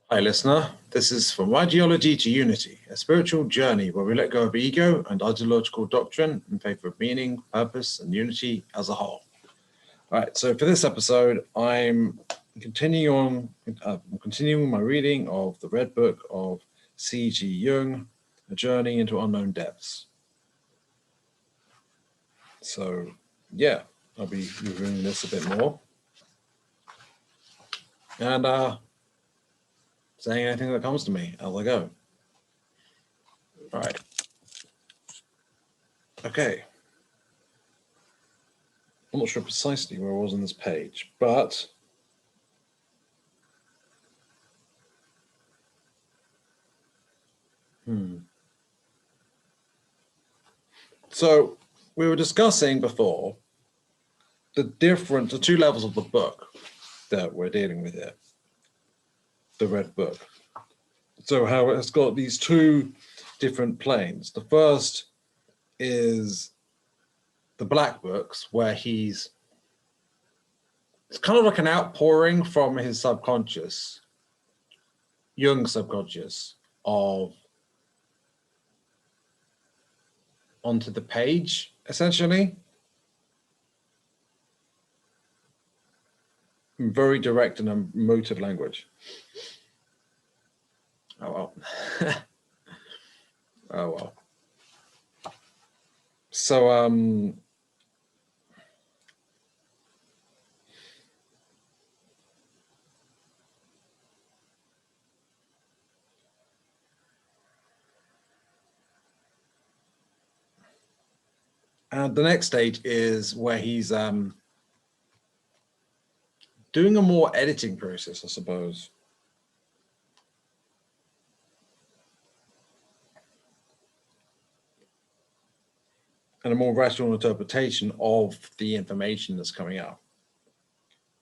Hi, listener. This is From Ideology to Unity, a spiritual journey where we let go of ego and ideological doctrine in favor of meaning, purpose, and unity as a whole. All right, so for this episode, I'm continuing my reading of the Red Book of C.G.Jung, A Journey into Unknown Depths. So, yeah, I'll be reviewing this a bit more. And saying anything that comes to me as I go. All right. Okay. I'm not sure precisely where I was on this page, but So we were discussing before the two levels of the book that we're dealing with here, the Red Book. So how it's got these two different planes. The first is the Black Books, where it's kind of like an outpouring from his subconscious, Jung's subconscious, onto the page, essentially. Very direct and emotive language. Oh well. Oh well. So and the next stage is where he's doing a more editing process, I suppose. And a more rational interpretation of the information that's coming out.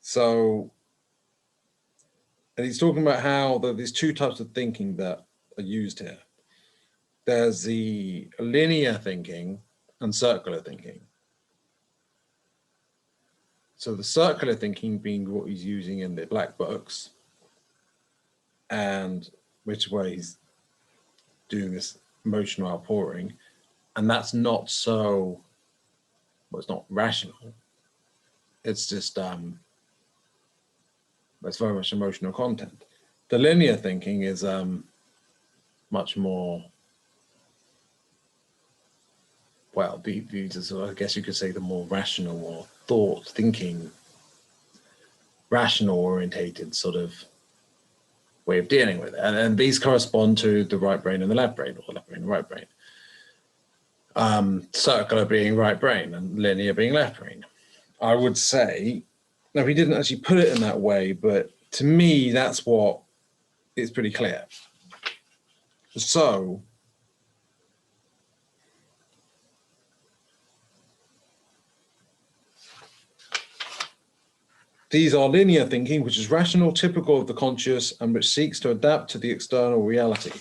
So, and he's talking about how there's two types of thinking that are used here. There's the linear thinking and circular thinking. So the circular thinking being what he's using in the Black Books, and which way he's doing this emotional outpouring, and that's not so, well, it's not rational. It's just, it's very much emotional content. The linear thinking is much more, well, I guess you could say the more rational or thought thinking, rational orientated sort of way of dealing with it. And these correspond to the right brain and the left brain, or left brain and right brain. Circular being right brain and linear being left brain. I would say, now he didn't actually put it in that way, but to me, that's what is pretty clear. So, these are linear thinking, which is rational, typical of the conscious, and which seeks to adapt to the external reality.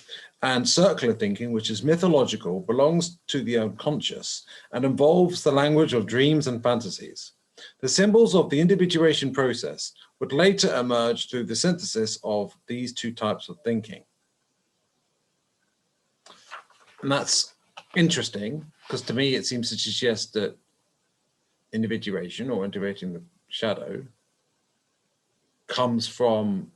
And circular thinking, which is mythological, belongs to the unconscious, and involves the language of dreams and fantasies. The symbols of the individuation process would later emerge through the synthesis of these two types of thinking. And that's interesting, because to me it seems to suggest that individuation, or integrating the shadow, comes from,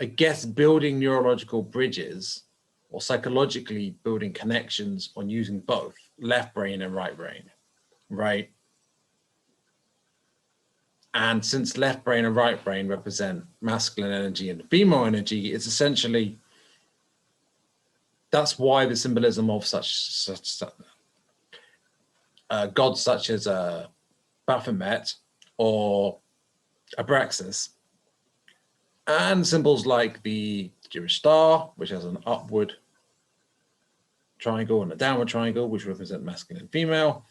I guess, building neurological bridges, or psychologically building connections on using both left brain and right brain, right? And since left brain and right brain represent masculine energy and female energy, it's essentially, that's why the symbolism of such gods such as Baphomet or Abraxas, and symbols like the Jewish star, which has an upward triangle and a downward triangle, which represent masculine and female,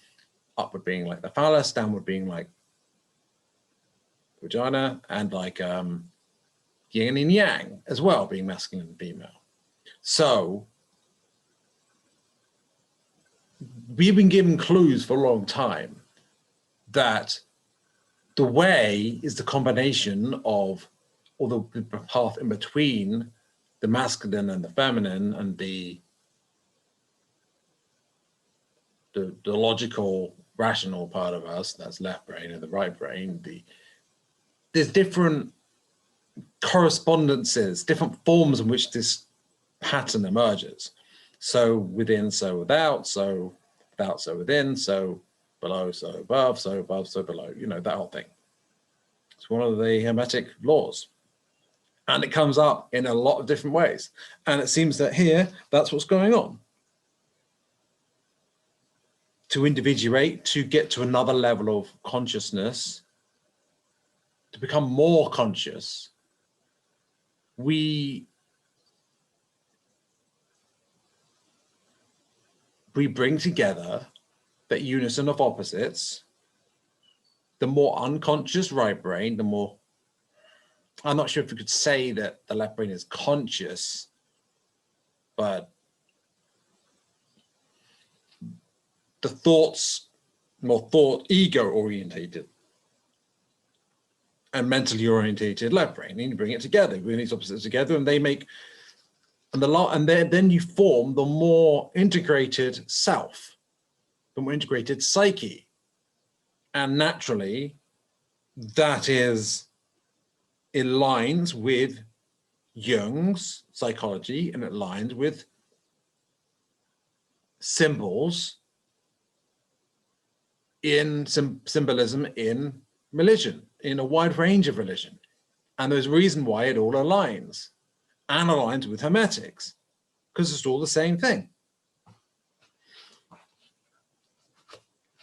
upward being like the phallus, downward being like vagina, and like yin and yang as well, being masculine and female. So we've been given clues for a long time that the way is the combination of or the path in between the masculine and the feminine, and the logical, rational part of us, that's left brain, and the right brain, there's different correspondences, different forms in which this pattern emerges. So within, so without, so without, so within, so below, so above, so below, you know, that whole thing. It's one of the Hermetic laws. And it comes up in a lot of different ways. And it seems that here, that's what's going on. To individuate, to get to another level of consciousness, to become more conscious, we bring together that unison of opposites. The more unconscious right brain, the more, I'm not sure if you could say that the left brain is conscious, but the thoughts, more ego orientated and mentally orientated left brain. And you bring it together, bring these opposites together, and they make, and then you form the more integrated self, the more integrated psyche. And naturally, that aligns with Jung's psychology, and it aligns with symbols in symbolism in religion, in a wide range of religion. And there's a reason why it all aligns, and aligns with Hermetics, because it's all the same thing.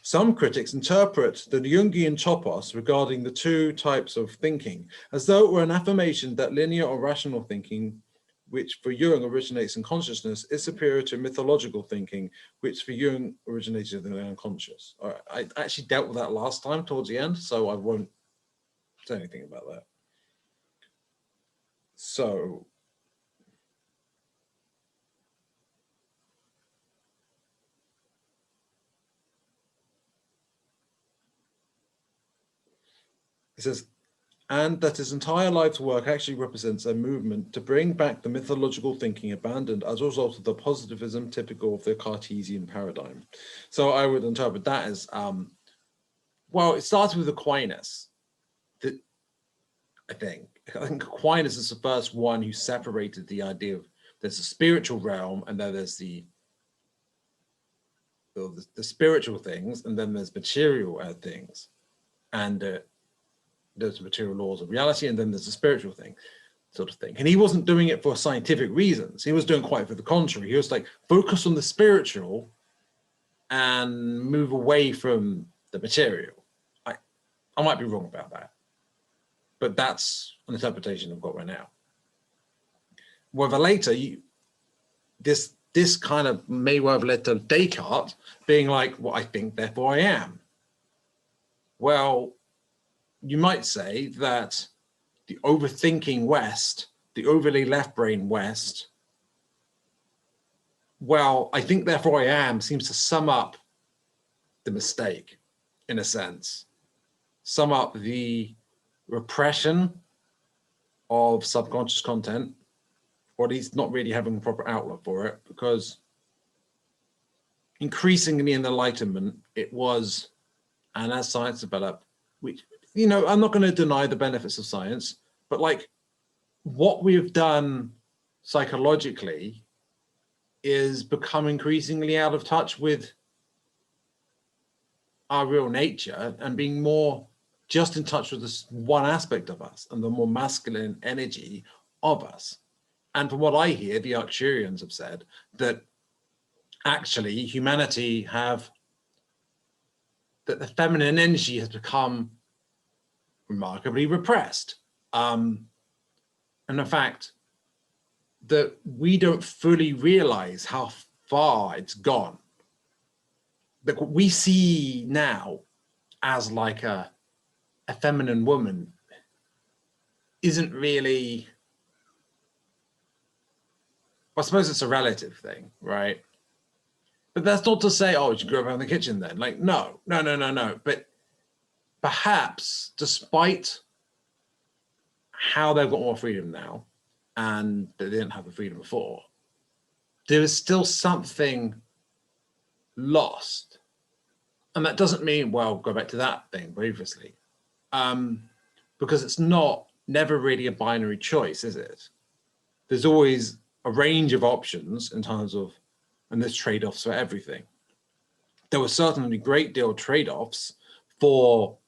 Some critics interpret the Jungian topos regarding the two types of thinking as though it were an affirmation that linear or rational thinking, which for Jung originates in consciousness, is superior to mythological thinking, which for Jung originated in the unconscious. All right, I actually dealt with that last time towards the end, so I won't say anything about that. So, it says, and that his entire life's work actually represents a movement to bring back the mythological thinking abandoned as a result of the positivism typical of the Cartesian paradigm. So I would interpret that as, well, it started with Aquinas. I think Aquinas is the first one who separated the idea of there's a spiritual realm, and then there's the spiritual things, and then there's material things. And there's the material laws of reality, and then there's the spiritual thing, sort of thing. And he wasn't doing it for scientific reasons. He was doing quite for the contrary. He was like, focus on the spiritual and move away from the material. I might be wrong about that, but that's an interpretation I've got right now. Whether later, this kind of may well have led to Descartes being like, well, I think, therefore I am. Well, you might say that the overthinking West, the overly left brain West, well, I think, therefore I am, seems to sum up the mistake, in a sense. Sum up the repression of subconscious content, or at least not really having a proper outlook for it, because increasingly in Enlightenment, it was, and as science developed, which, you know, I'm not going to deny the benefits of science, but like what we've done psychologically is become increasingly out of touch with our real nature, and being more just in touch with this one aspect of us and the more masculine energy of us. And from what I hear, the Arcturians have said that actually humanity that the feminine energy has become remarkably repressed. And in fact, that we don't fully realize how far it's gone. That what we see now as like a feminine woman isn't really, I suppose it's a relative thing, right? But that's not to say, oh, you should grow up in the kitchen then. Like, no. But perhaps despite how they've got more freedom now and they didn't have the freedom before, there is still something lost. And that doesn't mean, well, go back to that thing previously, because it's never really a binary choice, is it? There's always a range of options in terms of, and there's trade-offs for everything. There was certainly a great deal of trade-offs for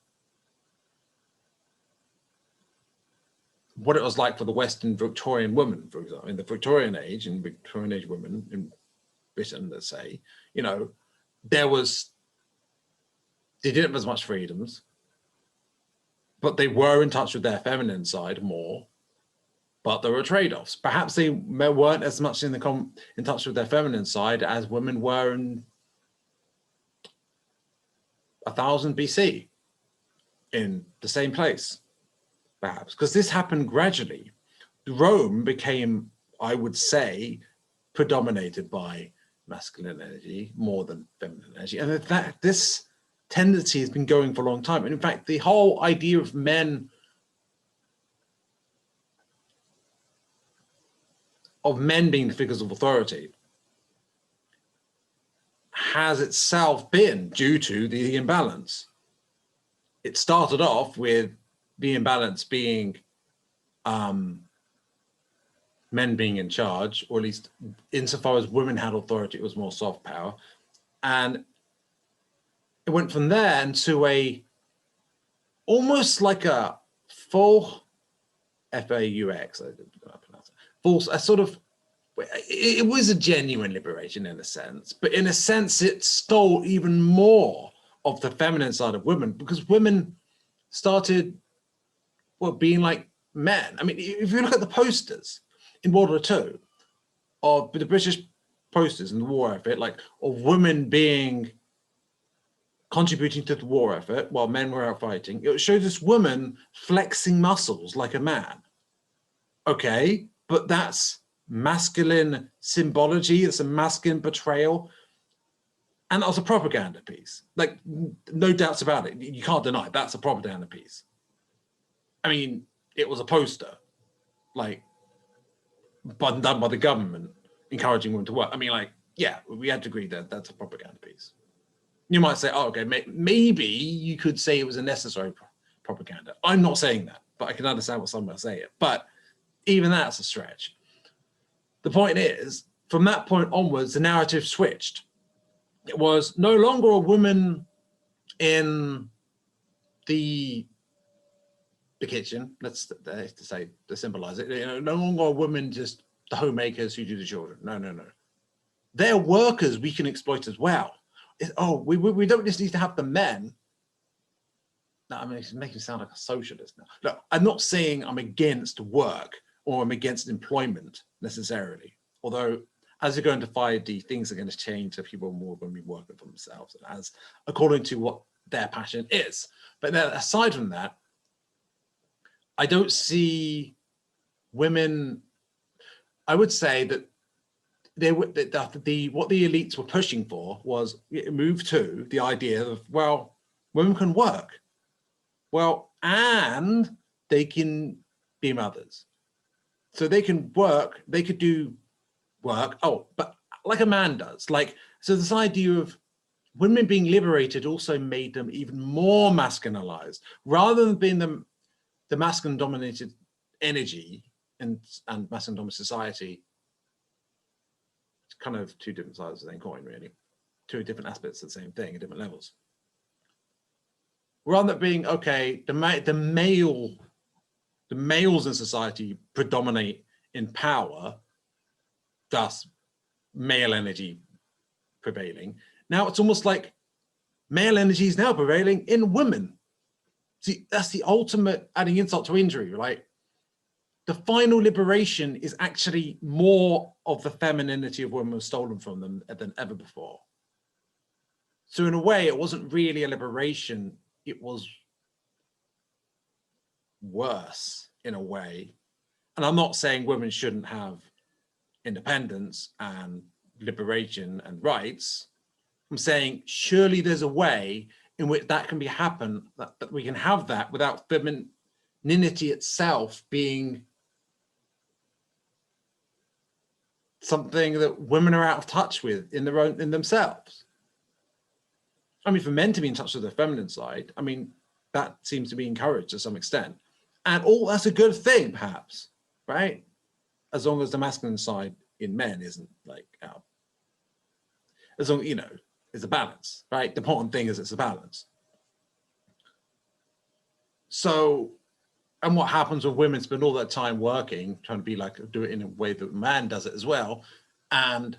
what it was like for the Western Victorian woman, for example, in the Victorian age, and Victorian age women in Britain, let's say, you know, they didn't have as much freedoms, but they were in touch with their feminine side more, but there were trade-offs. Perhaps they weren't as much in touch with their feminine side as women were in 1000 BC in the same place, perhaps, because this happened gradually. Rome became, I would say, predominated by masculine energy more than feminine energy. And in fact, this tendency has been going for a long time. And in fact, the whole idea of men being the figures of authority has itself been due to the imbalance. It started off with the imbalance being men being in charge, or at least insofar as women had authority, it was more soft power. And it went from there into almost like a full F-A-U-X, a sort of, it was a genuine liberation in a sense, but in a sense it stole even more of the feminine side of women, because women started, well, being like men. I mean, if you look at the posters in World War II, of the British posters in the war effort, like of women contributing to the war effort while men were out fighting, it shows this woman flexing muscles like a man. Okay, but that's masculine symbology, it's a masculine portrayal, and that was a propaganda piece. Like, no doubts about it. You can't deny it. That's a propaganda piece. I mean, it was a poster, like, done by the government, encouraging women to work. I mean, like, yeah, we had to agree that that's a propaganda piece. You might say, oh, okay, maybe you could say it was a necessary propaganda. I'm not saying that, but I can understand what someone might say it. But even that's a stretch. The point is, from that point onwards, the narrative switched. It was no longer a woman in the kitchen, let's say, to symbolize it, you know, no longer a woman just the homemakers who do the children. No, no, no. They're workers we can exploit as well. We don't just need to have the men. No, I mean, it's making me sound like a socialist now. No, I'm not saying I'm against work or I'm against employment necessarily. Although, as we go into 5D, things are going to change so people are more going to be working for themselves, as according to what their passion is. But then, aside from that, I don't see women. I would say that what the elites were pushing for was move to the idea of, well, women can work. Well, and they can be mothers. So they can work, they could do work, but like a man does. Like, so this idea of women being liberated also made them even more masculinized, rather than being the masculine dominated energy and masculine dominated society. It's kind of two different sides of the same coin, really. Two different aspects of the same thing at different levels. Rather than being, okay, the males in society predominate in power, thus male energy prevailing. Now it's almost like male energy is now prevailing in women. See, that's the ultimate adding insult to injury, right? The final liberation is actually more of the femininity of women was stolen from them than ever before. So in a way, it wasn't really a liberation, it was worse in a way. And I'm not saying women shouldn't have independence and liberation and rights. I'm saying surely there's a way in which that can happen, that we can have that without women femininity itself being something that women are out of touch with in themselves. I mean, for men to be in touch with their feminine side, I mean, that seems to be encouraged to some extent. And that's a good thing, perhaps, right? As long as the masculine side in men isn't like out. As long, you know, it's a balance, right? The important thing is it's a balance. So, and what happens when women spend all that time working, trying to be like, do it in a way that man does it as well. And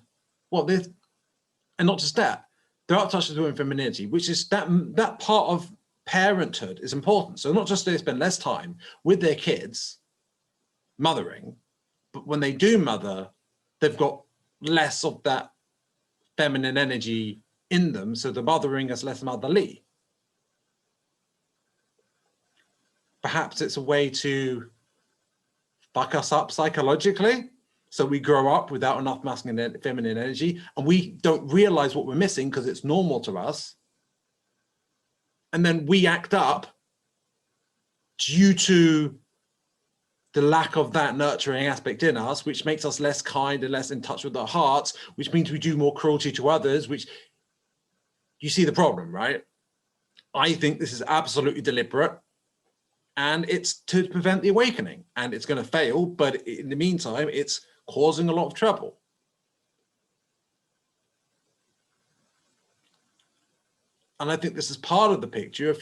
well, and not just that, they're out of touch with their own femininity, which is that part of parenthood is important. So not just do they spend less time with their kids mothering, but when they do mother, they've got less of that feminine energy in them. So the mothering is less motherly. Perhaps it's a way to fuck us up psychologically. So we grow up without enough masculine and feminine energy, and we don't realize what we're missing because it's normal to us. And then we act up due to the lack of that nurturing aspect in us, which makes us less kind and less in touch with our hearts, which means we do more cruelty to others, which you see the problem, right? I think this is absolutely deliberate, and it's to prevent the awakening, and it's going to fail, but in the meantime, it's causing a lot of trouble. And I think this is part of the picture.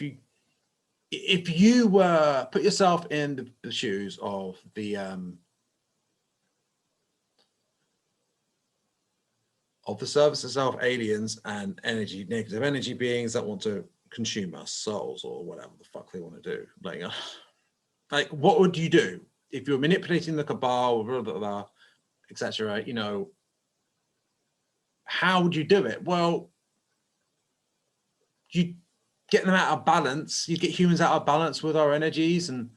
If you were put yourself in the shoes of the service itself, aliens and negative energy beings that want to consume us, souls, or whatever the fuck they want to do, like what would you do if you're manipulating the cabal, blah, blah, blah, etc.? You know, how would you do it? Well, you get them out of balance. You get humans out of balance with our energies, and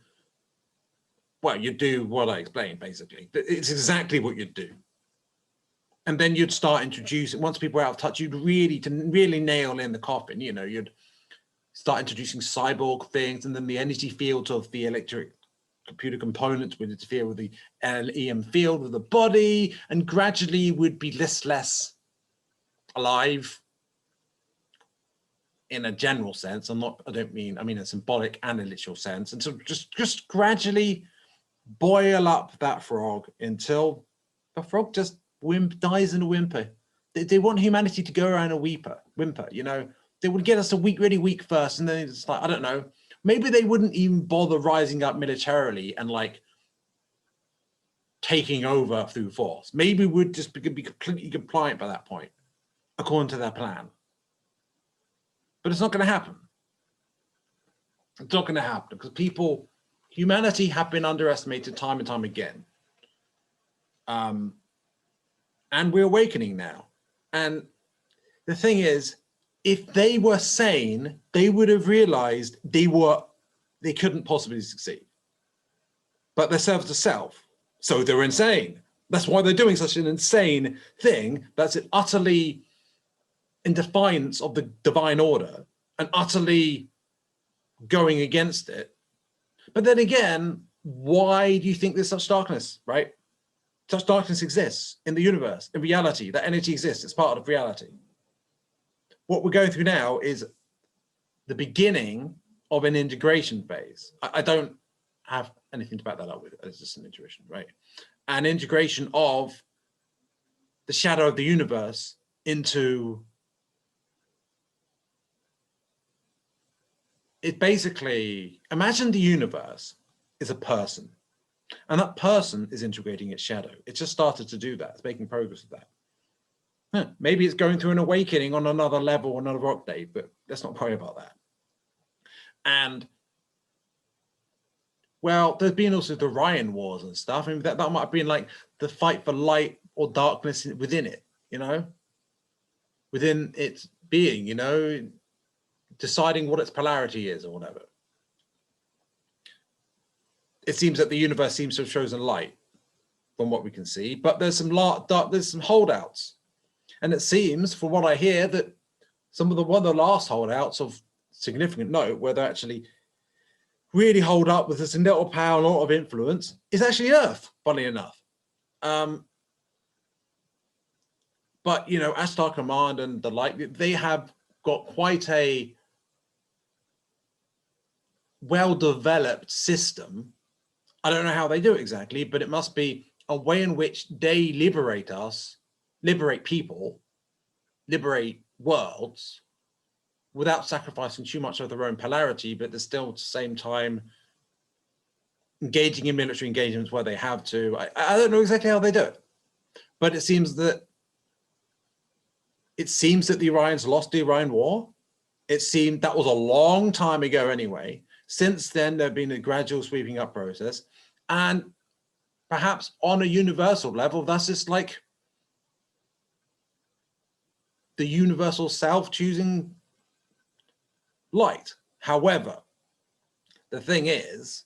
well, you do what I explained. Basically, it's exactly what you'd do. And then you'd start introducing, once people are out of touch, you'd really nail in the coffin. You know, you'd start introducing cyborg things, and then the energy fields of the electric computer components would interfere with the EM field of the body, and gradually would be less alive in a general sense. I mean a symbolic and a literal sense. And so just gradually boil up that frog until the frog just dies in a whimper. They want humanity to go around a whimper, you know. They would get us to really weak first, and then it's like, I don't know, maybe they wouldn't even bother rising up militarily and like taking over through force. Maybe we'd just be completely compliant by that point, according to their plan. But it's not going to happen. It's not going to happen because humanity have been underestimated time and time again. And we're awakening now. And the thing is, if they were sane, they would have realized they couldn't possibly succeed. But they're served to self, so they're insane. That's why they're doing such an insane thing that's utterly in defiance of the divine order and utterly going against it. But then again, why do you think there's such darkness, right? Such darkness exists in the universe, in reality. That energy exists, it's part of reality. What we're going through now is the beginning of an integration phase. I don't have anything to back that up with, it's just an intuition, right? An integration of the shadow of the universe into, it basically, imagine the universe is a person, and that person is integrating its shadow. It just started to do that, it's making progress with that. Maybe it's going through an awakening on another level, another octave, but let's not worry about that. And well, there's been also the Orion Wars and stuff. I mean, that might have been like the fight for light or darkness within it, you know, within its being, you know, deciding what its polarity is or whatever. It seems that the universe seems to have chosen light from what we can see, but there's some holdouts. And it seems, from what I hear, that one of the last holdouts of significant note, where they're actually really hold up with this little power and a lot of influence is actually Earth, funny enough. But, you know, Astar Command and the like, they have got quite a well-developed system. I don't know how they do it exactly, but it must be a way in which they liberate us, liberate people, liberate worlds without sacrificing too much of their own polarity, but they're still at the same time engaging in military engagements where they have to. I don't know exactly how they do it, but it seems that the Orions lost the Orion War. It seemed that was a long time ago anyway. Since then, there's been a gradual sweeping up process. And perhaps on a universal level, that's just like the universal self choosing light. However, the thing is,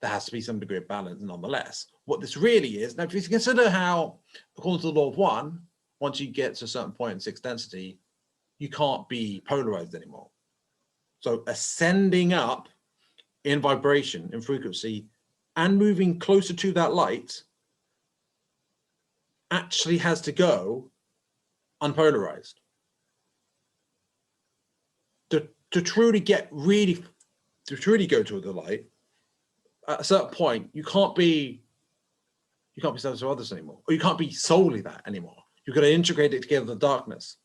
there has to be some degree of balance nonetheless. What this really is, now if you consider how, according to the law of one, once you get to a certain point in sixth density, you can't be polarized anymore. So ascending up in vibration, in frequency, and moving closer to that light actually has to go unpolarized. To truly go to the light, at a certain point, you can't be self to others anymore, or you can't be solely that anymore. You've got to integrate it together with the darkness.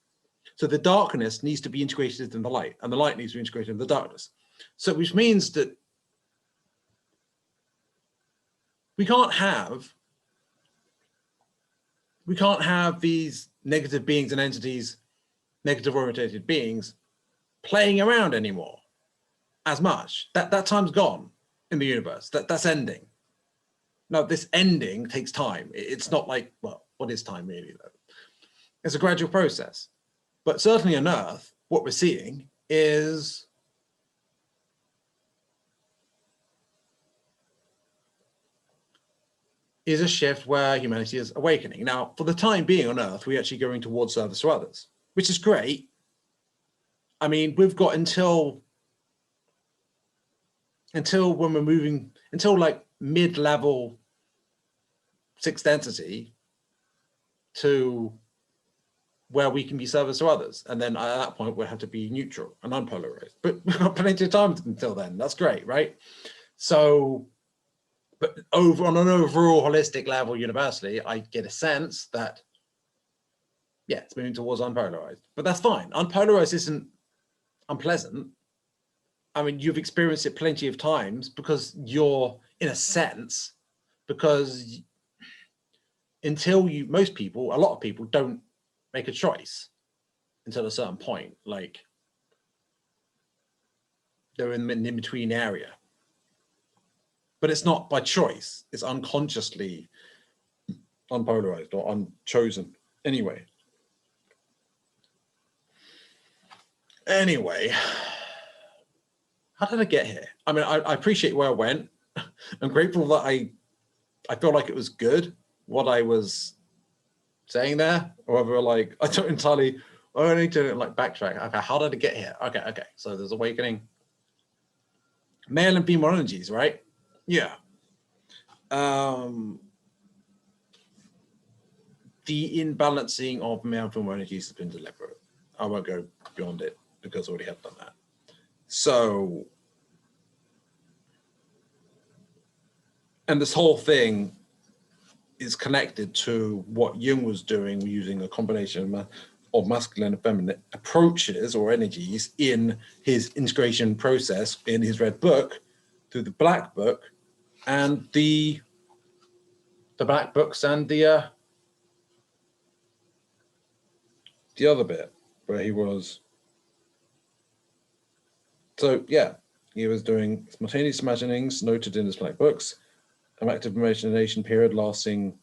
So the darkness needs to be integrated in the light, and the light needs to be integrated in the darkness. So which means that we can't have these negative beings and entities, negative orientated beings, playing around anymore as much. That time's gone in the universe. That's ending. Now, this ending takes time. It's not like, well, what is time really though? It's a gradual process. But certainly on Earth, what we're seeing is a shift where humanity is awakening. Now, for the time being on Earth, we're actually going towards service to others, which is great. I mean, we've got until when we're moving, until like mid-level sixth density to where we can be service to others. And then at that point, we'll have to be neutral and unpolarized. But we've got plenty of time until then. That's great, right? So, but on an overall holistic level universally, I get a sense that, yeah, it's moving towards unpolarized. But that's fine. Unpolarized isn't unpleasant. I mean, you've experienced it plenty of times because you're, in a sense, because until you, a lot of people don't make a choice until a certain point, like they're in the in-between area. But it's not by choice, it's unconsciously unpolarized or unchosen anyway. Anyway, how did I get here? I mean, I appreciate where I went. I'm grateful that I feel like it was good, what I was saying there. However, like, I don't entirely, I need to like backtrack. Okay, how did I get here? Okay. So there's awakening. Male and female energies, right? Yeah. The imbalancing of male and female energies has been deliberate. I won't go beyond it because I already have done that. So, and this whole thing is connected to what Jung was doing using a combination of masculine and feminine approaches or energies in his integration process in his Red Book through the Black Book and the Black Books and the other bit where he was. So yeah, he was doing spontaneous imaginings noted in his Black Books, an active imagination period lasting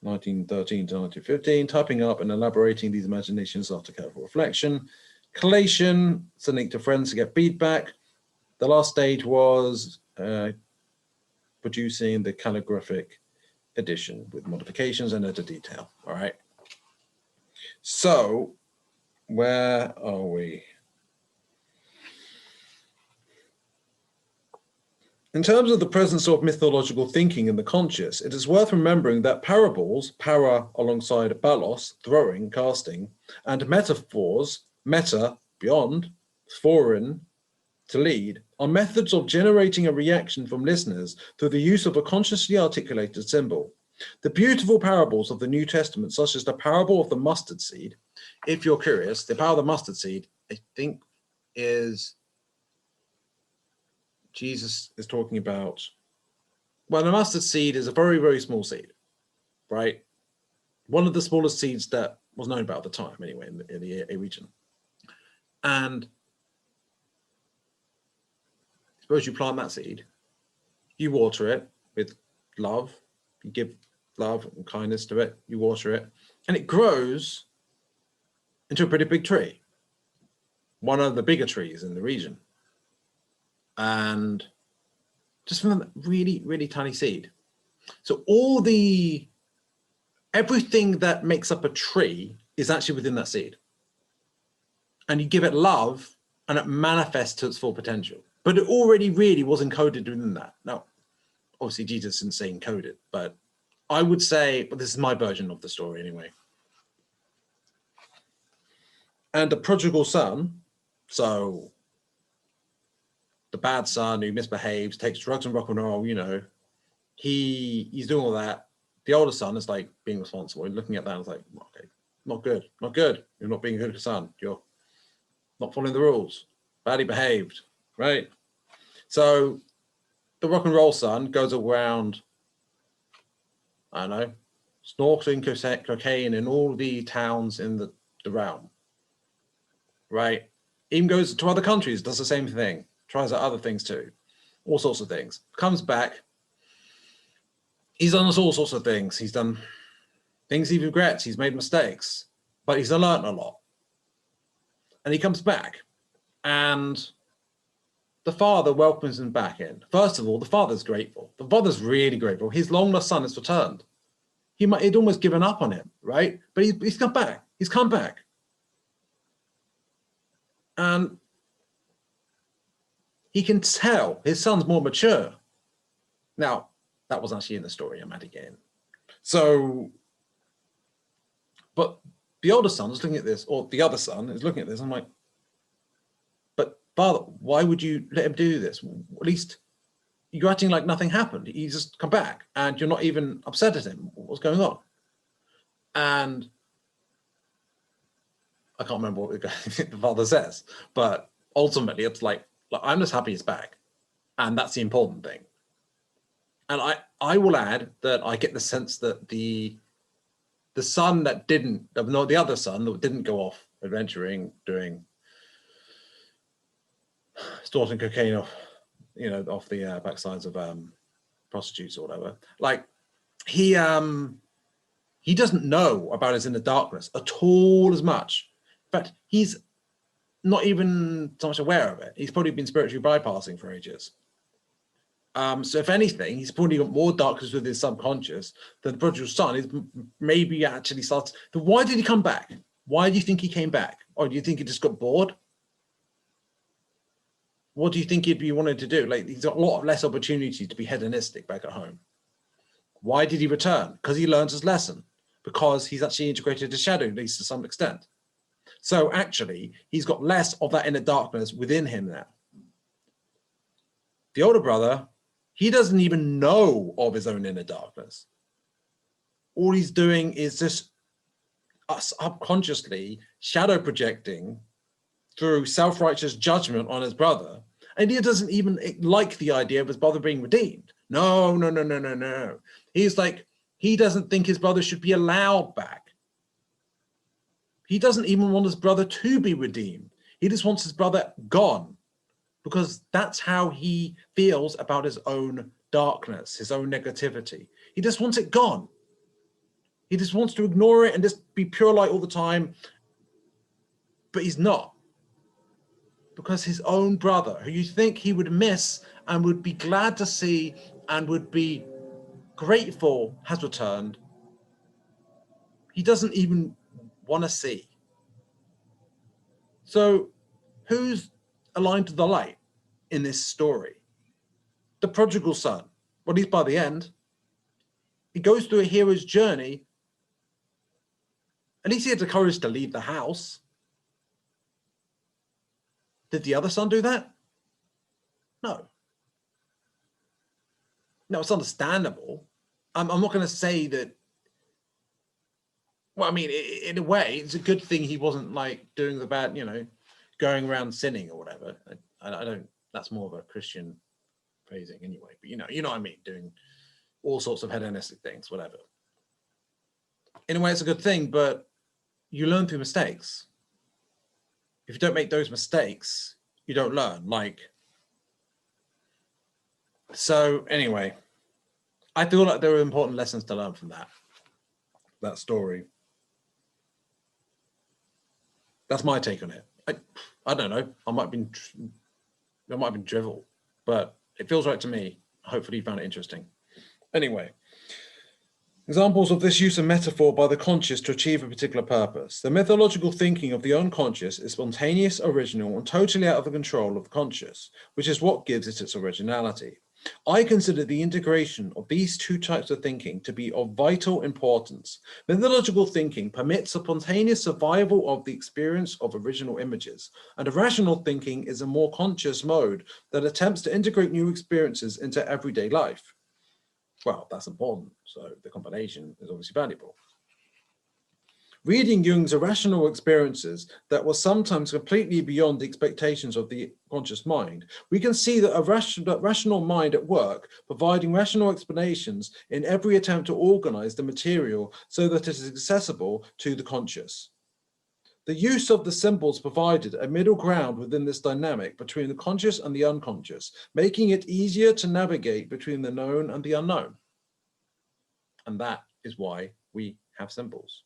1913 to 1915, typing up and elaborating these imaginations after careful reflection, collation, sending to friends to get feedback. The last stage was producing the calligraphic edition with modifications and editor detail. All right. So where are we? In terms of the presence of mythological thinking in the conscious, it is worth remembering that parables, para alongside balos, throwing, casting, and metaphors, meta, beyond, foreign, to lead, are methods of generating a reaction from listeners through the use of a consciously articulated symbol. The beautiful parables of the New Testament, such as the parable of the mustard seed, if you're curious, the parable of the mustard seed, I think, is Jesus is talking about, well, the mustard seed is a very, very small seed, right? One of the smallest seeds that was known about at the time, anyway, in the region. And suppose you plant that seed, you water it with love, you give love and kindness to it, you water it, and it grows into a pretty big tree, one of the bigger trees in the region. And just from a really, really tiny seed. So everything that makes up a tree is actually within that seed. And you give it love and it manifests to its full potential. But it already really was encoded within that. Now, obviously Jesus didn't say encoded, but I would say, well, this is my version of the story anyway. And the prodigal son, so the bad son who misbehaves, takes drugs and rock and roll, you know, he's doing all that. The older son is like being responsible and looking at that and it's like, okay, not good, not good. You're not being a good son. You're not following the rules, badly behaved, right? So the rock and roll son goes around, I don't know, snorting cocaine in all the towns in the realm, right? Even goes to other countries, does the same thing, tries out other things too, all sorts of things. Comes back, he's done all sorts of things. He's done things he regrets, he's made mistakes, but he's learned a lot. And he comes back, and the father welcomes him back in. First of all, the father's grateful. The father's really grateful. His long-lost son has returned. He'd almost given up on him, right? But he's come back. He's come back. And he can tell his son's more mature. Now, that was actually in the story, I'm adding it in. So, but the older son is looking at this, or the other son is looking at this. I'm like, but father, why would you let him do this? At least you're acting like nothing happened. He's just come back and you're not even upset at him. What's going on? And I can't remember what the father says, but ultimately it's like I'm just happy he's back. And that's the important thing. And I will add that I get the sense that the son that didn't, no, the other son that didn't go off adventuring, doing, snorting cocaine off, you know, off the backsides of prostitutes or whatever. Like he doesn't know about his inner darkness at all as much. In fact, he's not even so much aware of it. He's probably been spiritually bypassing for ages. So if anything, he's probably got more darkness with his subconscious than the prodigal son is maybe actually starts. But why did he come back? Why do you think he came back? Or do you think he just got bored? What do you think he'd be wanting to do? Like, he's got a lot less opportunity to be hedonistic back at home. Why did he return? Because he learned his lesson. Because he's actually integrated his shadow, at least to some extent. So actually, he's got less of that inner darkness within him now. The older brother, he doesn't even know of his own inner darkness. All he's doing is just subconsciously shadow projecting through self-righteous judgment on his brother. And he doesn't even like the idea of his brother being redeemed. No. He's like, he doesn't think his brother should be allowed back. He doesn't even want his brother to be redeemed. He just wants his brother gone, because that's how he feels about his own darkness, his own negativity. He just wants it gone. He just wants to ignore it and just be pure light all the time. But he's not. Because his own brother, who you think he would miss and would be glad to see and would be grateful, has returned. He doesn't even want to see. So who's aligned to the light in this story? the prodigal son, well, at least by the end, he goes through a hero's journey. At least he had the courage to leave the house. Did the other son do that? No. No, it's understandable. I'm not going to say that. Well, I mean, in a way, it's a good thing he wasn't like doing the bad, going around sinning or whatever. I don't. That's more of a Christian phrasing anyway. But you know what I mean, doing all sorts of hedonistic things, whatever. In a way, it's a good thing, but you learn through mistakes. If you don't make those mistakes, you don't learn. So anyway, I feel like there are important lessons to learn from that story. That's my take on it. I don't know. I might have been drivel, but it feels right to me. Hopefully you found it interesting. Anyway, examples of this use of metaphor by the conscious to achieve a particular purpose. The mythological thinking of the unconscious is spontaneous, original, and totally out of the control of the conscious, which is what gives it its originality. I consider the integration of these two types of thinking to be of vital importance. Mythological thinking permits a spontaneous survival of the experience of original images, and irrational thinking is a more conscious mode that attempts to integrate new experiences into everyday life. Well, that's important, so the combination is obviously valuable. Reading Jung's irrational experiences that were sometimes completely beyond the expectations of the conscious mind, we can see that a rational mind at work, providing rational explanations in every attempt to organize the material so that it is accessible to the conscious. The use of the symbols provided a middle ground within this dynamic between the conscious and the unconscious, making it easier to navigate between the known and the unknown. And that is why we have symbols.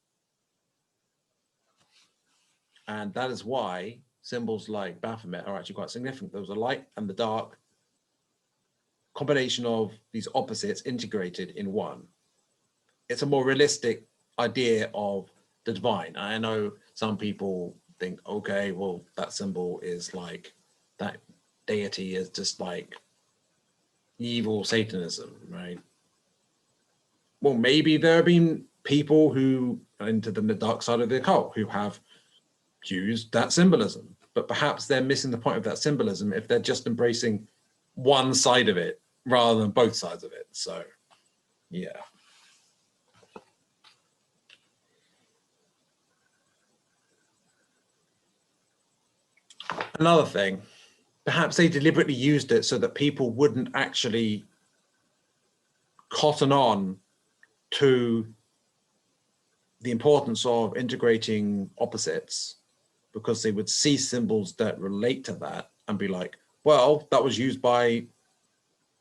And that is why symbols like Baphomet are actually quite significant. There was a light and the dark combination of these opposites integrated in one. It's a more realistic idea of the divine. I know some people think, okay, well, that symbol is like, that deity is just like evil Satanism, right? Well, maybe there have been people who are into the dark side of the occult who have used that symbolism, but perhaps they're missing the point of that symbolism if they're just embracing one side of it rather than both sides of it. So, yeah. Another thing, perhaps they deliberately used it so that people wouldn't actually cotton on to the importance of integrating opposites, because they would see symbols that relate to that and be like, well, that was used by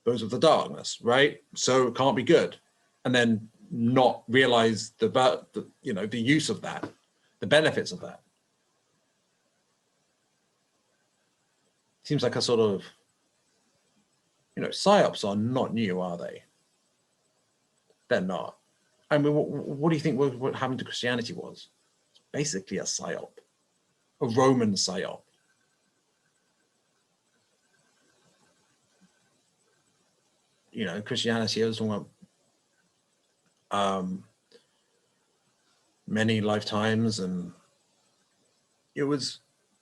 those of the darkness, right? So it can't be good. And then not realize the use of that, the benefits of that. Seems like a sort of, psyops are not new, are they? They're not. I mean, what do you think what happened to Christianity was? It's basically a psyop, a Roman psyop. Christianity, I was talking about many lifetimes, and it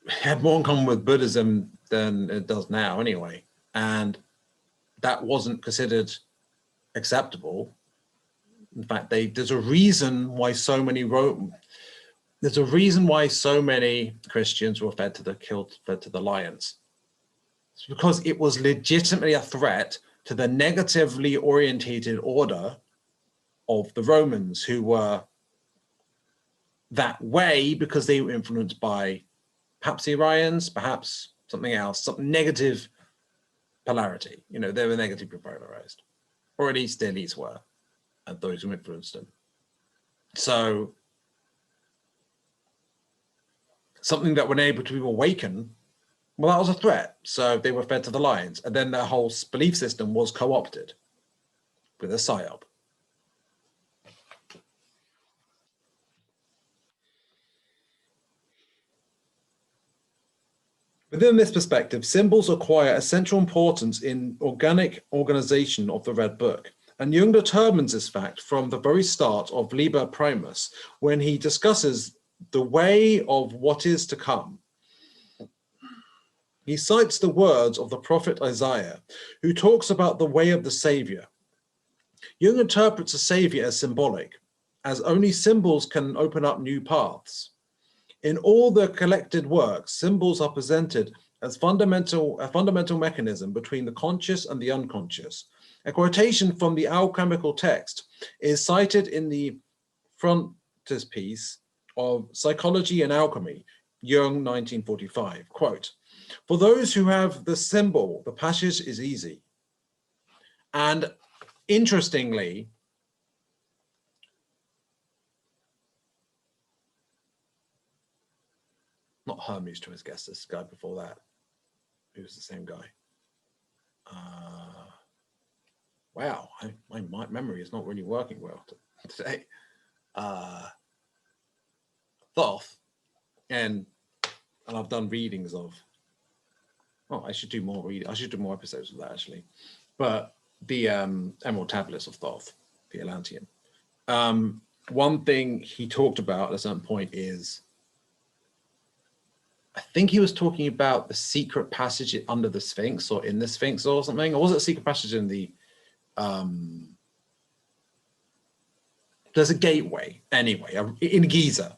had more in common with Buddhism than it does now anyway. And that wasn't considered acceptable. In fact, there's a reason why so many Christians were fed to the lions. It's because it was legitimately a threat to the negatively orientated order of the Romans, who were that way because they were influenced by perhaps the Arians, perhaps something else, some negative polarity. They were negatively polarized, or at least the elites were, and those who influenced them. So something that when able to awaken, well, that was a threat. So they were fed to the lions, and then their whole belief system was co-opted with a psyop. Within this perspective, symbols acquire essential importance in organic organization of the Red Book. And Jung determines this fact from the very start of Liber Primus, when he discusses the way of what is to come. He cites the words of the prophet Isaiah, who talks about the way of the Savior. Jung interprets the Savior as symbolic, as only symbols can open up new paths. In all the collected works, symbols are presented as a fundamental mechanism between the conscious and the unconscious. A quotation from the alchemical text is cited in the frontispiece of Psychology and Alchemy, Jung, 1945. Quote, "For those who have the symbol, the passage is easy." And interestingly, not Hermes Trismegistus, this guy before that, who was the same guy. Wow, my memory is not really working well today. Thoth, and I've done readings of. Oh, I should do more reading. I should do more episodes of that actually. But the Emerald Tablets of Thoth, the Atlantean. One thing he talked about at a certain point is, I think he was talking about the secret passage under the Sphinx or in the Sphinx or something. Or was it a secret passage in the, there's a gateway anyway, in Giza.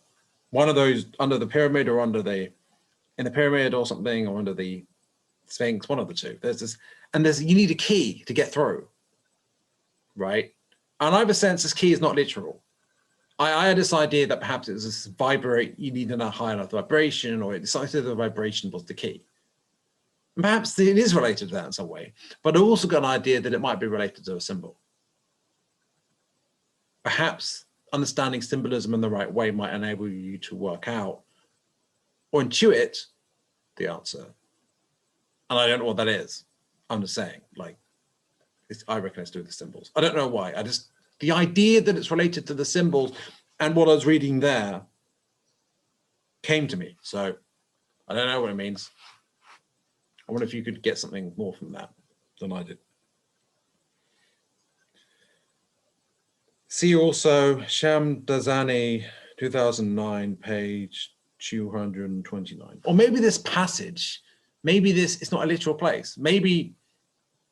One of those under the pyramid or under the, in the pyramid or something, or under the Sphinx, one of the two. There's this, and you need a key to get through, right? And I have a sense this key is not literal. I had this idea that perhaps it was this vibrate, you need a high enough vibration, or it decided the vibration was the key. And perhaps it is related to that in some way, but I also got an idea that it might be related to a symbol. Perhaps understanding symbolism in the right way might enable you to work out or intuit the answer. And I don't know what that is. I'm just saying, like, I reckon it's to do with the symbols. I don't know why. The idea that it's related to the symbols and what I was reading there came to me. So I don't know what it means. I wonder if you could get something more from that than I did. See also Shamdazani, 2009, page 229. Or maybe this passage, maybe this is not a literal place. Maybe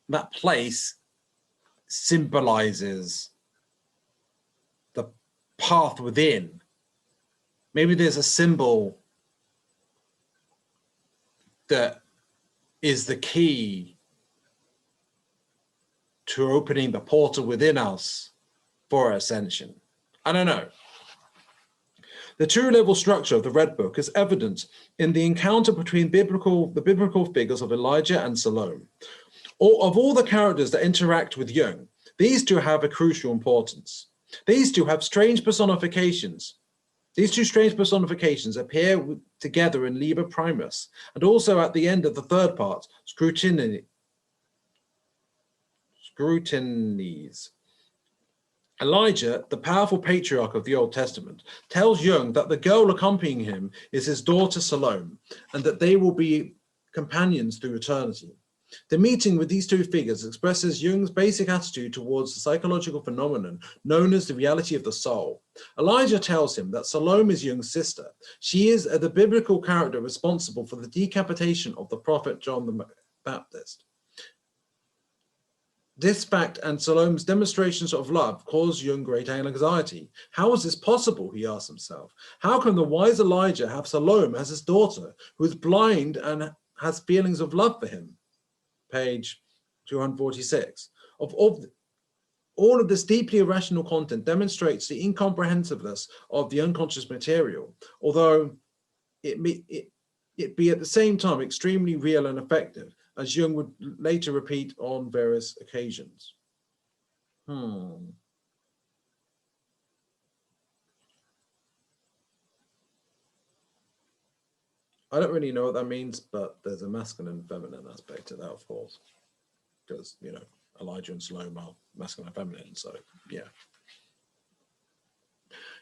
that place symbolizes the path within. Maybe there's a symbol that is the key to opening the portal within us for ascension. I don't know. The two-level structure of the Red Book is evident in the encounter between the biblical figures of Elijah and Salome. Of all the characters that interact with Jung, these two have a crucial importance. These two have strange personifications. These two strange personifications appear together in Liber Primus, and also at the end of the third part, Scrutinies. Elijah, the powerful patriarch of the Old Testament, tells Jung that the girl accompanying him is his daughter Salome, and that they will be companions through eternity. The meeting with these two figures expresses Jung's basic attitude towards the psychological phenomenon known as the reality of the soul. Elijah tells him that Salome is Jung's sister. She is the biblical character responsible for the decapitation of the prophet John the Baptist. This fact and Salome's demonstrations of love caused Jung great anxiety. How is this possible, he asked himself. How can the wise Elijah have Salome as his daughter, who is blind and has feelings of love for him? Page 246. All of this deeply irrational content demonstrates the incomprehensiveness of the unconscious material, although it be at the same time extremely real and effective, as Jung would later repeat on various occasions. I don't really know what that means, but there's a masculine and feminine aspect to that, of course, because, you know, Elijah and Salome are masculine and feminine, so yeah.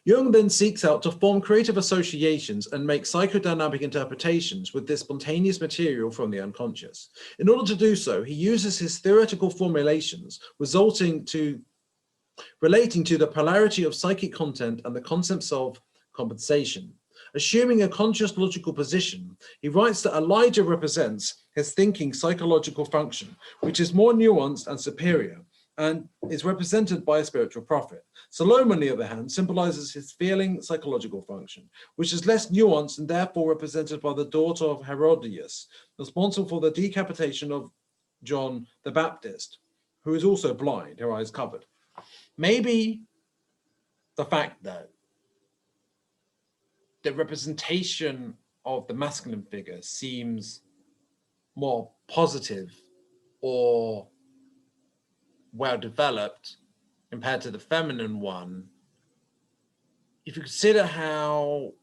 Jung then seeks out to form creative associations and make psychodynamic interpretations with this spontaneous material from the unconscious. In order to do so, he uses his theoretical formulations relating to the polarity of psychic content and the concepts of compensation. Assuming a conscious logical position, he writes that Elijah represents his thinking psychological function, which is more nuanced and superior, and is represented by a spiritual prophet. Salome, on the other hand, symbolizes his feeling psychological function, which is less nuanced and therefore represented by the daughter of Herodias, responsible for the decapitation of John the Baptist, who is also blind, her eyes covered. Maybe the fact that the representation of the masculine figure seems more positive or well-developed compared to the feminine one, if you consider how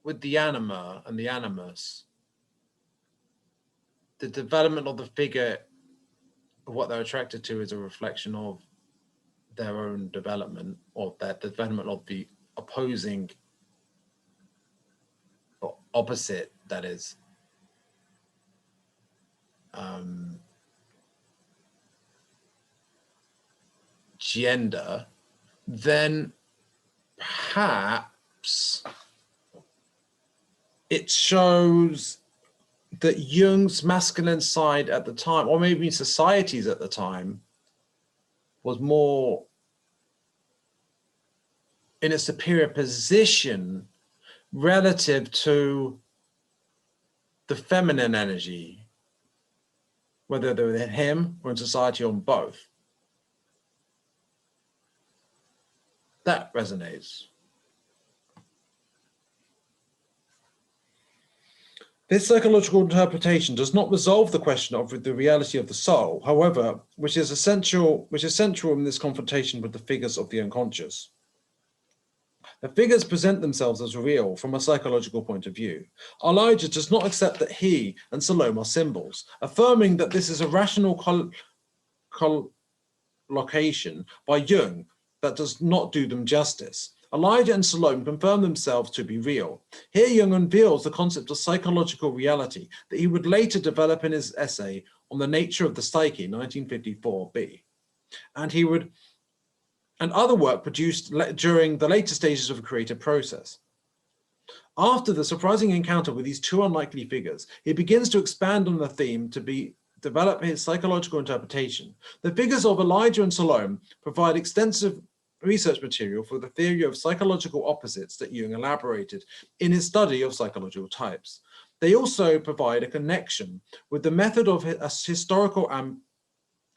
with the anima and the animus, the development of the figure, what they're attracted to is a reflection of their own development, or that development of the opposing or opposite, that is, gender, then perhaps it shows that Jung's masculine side at the time, or maybe societies at the time, was more in a superior position relative to the feminine energy, whether they were in him or in society, or in both. That resonates. This psychological interpretation does not resolve the question of the reality of the soul, however, which is central in this confrontation with the figures of the unconscious. The figures present themselves as real from a psychological point of view. Elijah does not accept that he and Salome are symbols, affirming that this is a rational collocation by Jung that does not do them justice. Elijah and Salome confirm themselves to be real. Here Jung unveils the concept of psychological reality that he would later develop in his essay on the nature of the psyche, 1954b. And other work produced during the later stages of the creative process. After the surprising encounter with these two unlikely figures, he begins to expand on the theme to develop his psychological interpretation. The figures of Elijah and Salome provide extensive research material for the theory of psychological opposites that Jung elaborated in his study of psychological types. They also provide a connection with the method of historical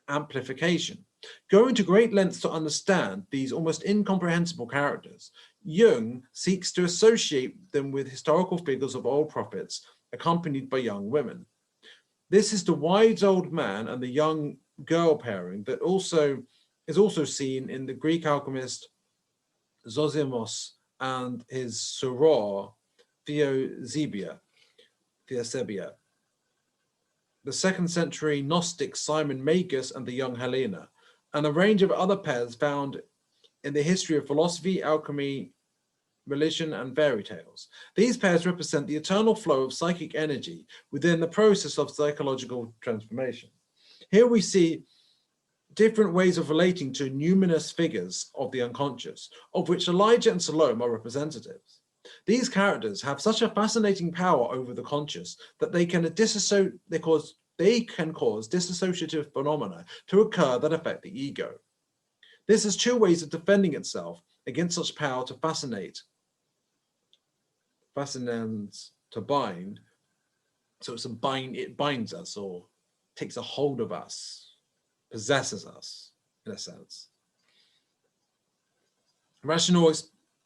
amplification. Going to great lengths to understand these almost incomprehensible characters, Jung seeks to associate them with historical figures of old prophets accompanied by young women. This is the wise old man and the young girl pairing that is also seen in the Greek alchemist Zosimos and his soror Theosebia, the 2nd century Gnostic Simon Magus and the young Helena, and a range of other pairs found in the history of philosophy, alchemy, religion, and fairy tales. These pairs represent the eternal flow of psychic energy within the process of psychological transformation. Here we see different ways of relating to numinous figures of the unconscious, of which Elijah and Salome are representatives. These characters have such a fascinating power over the conscious that they can cause dissociative phenomena to occur that affect the ego. This has two ways of defending itself against such power to fascinate, to bind. So it binds us or takes a hold of us, possesses us in a sense. Rational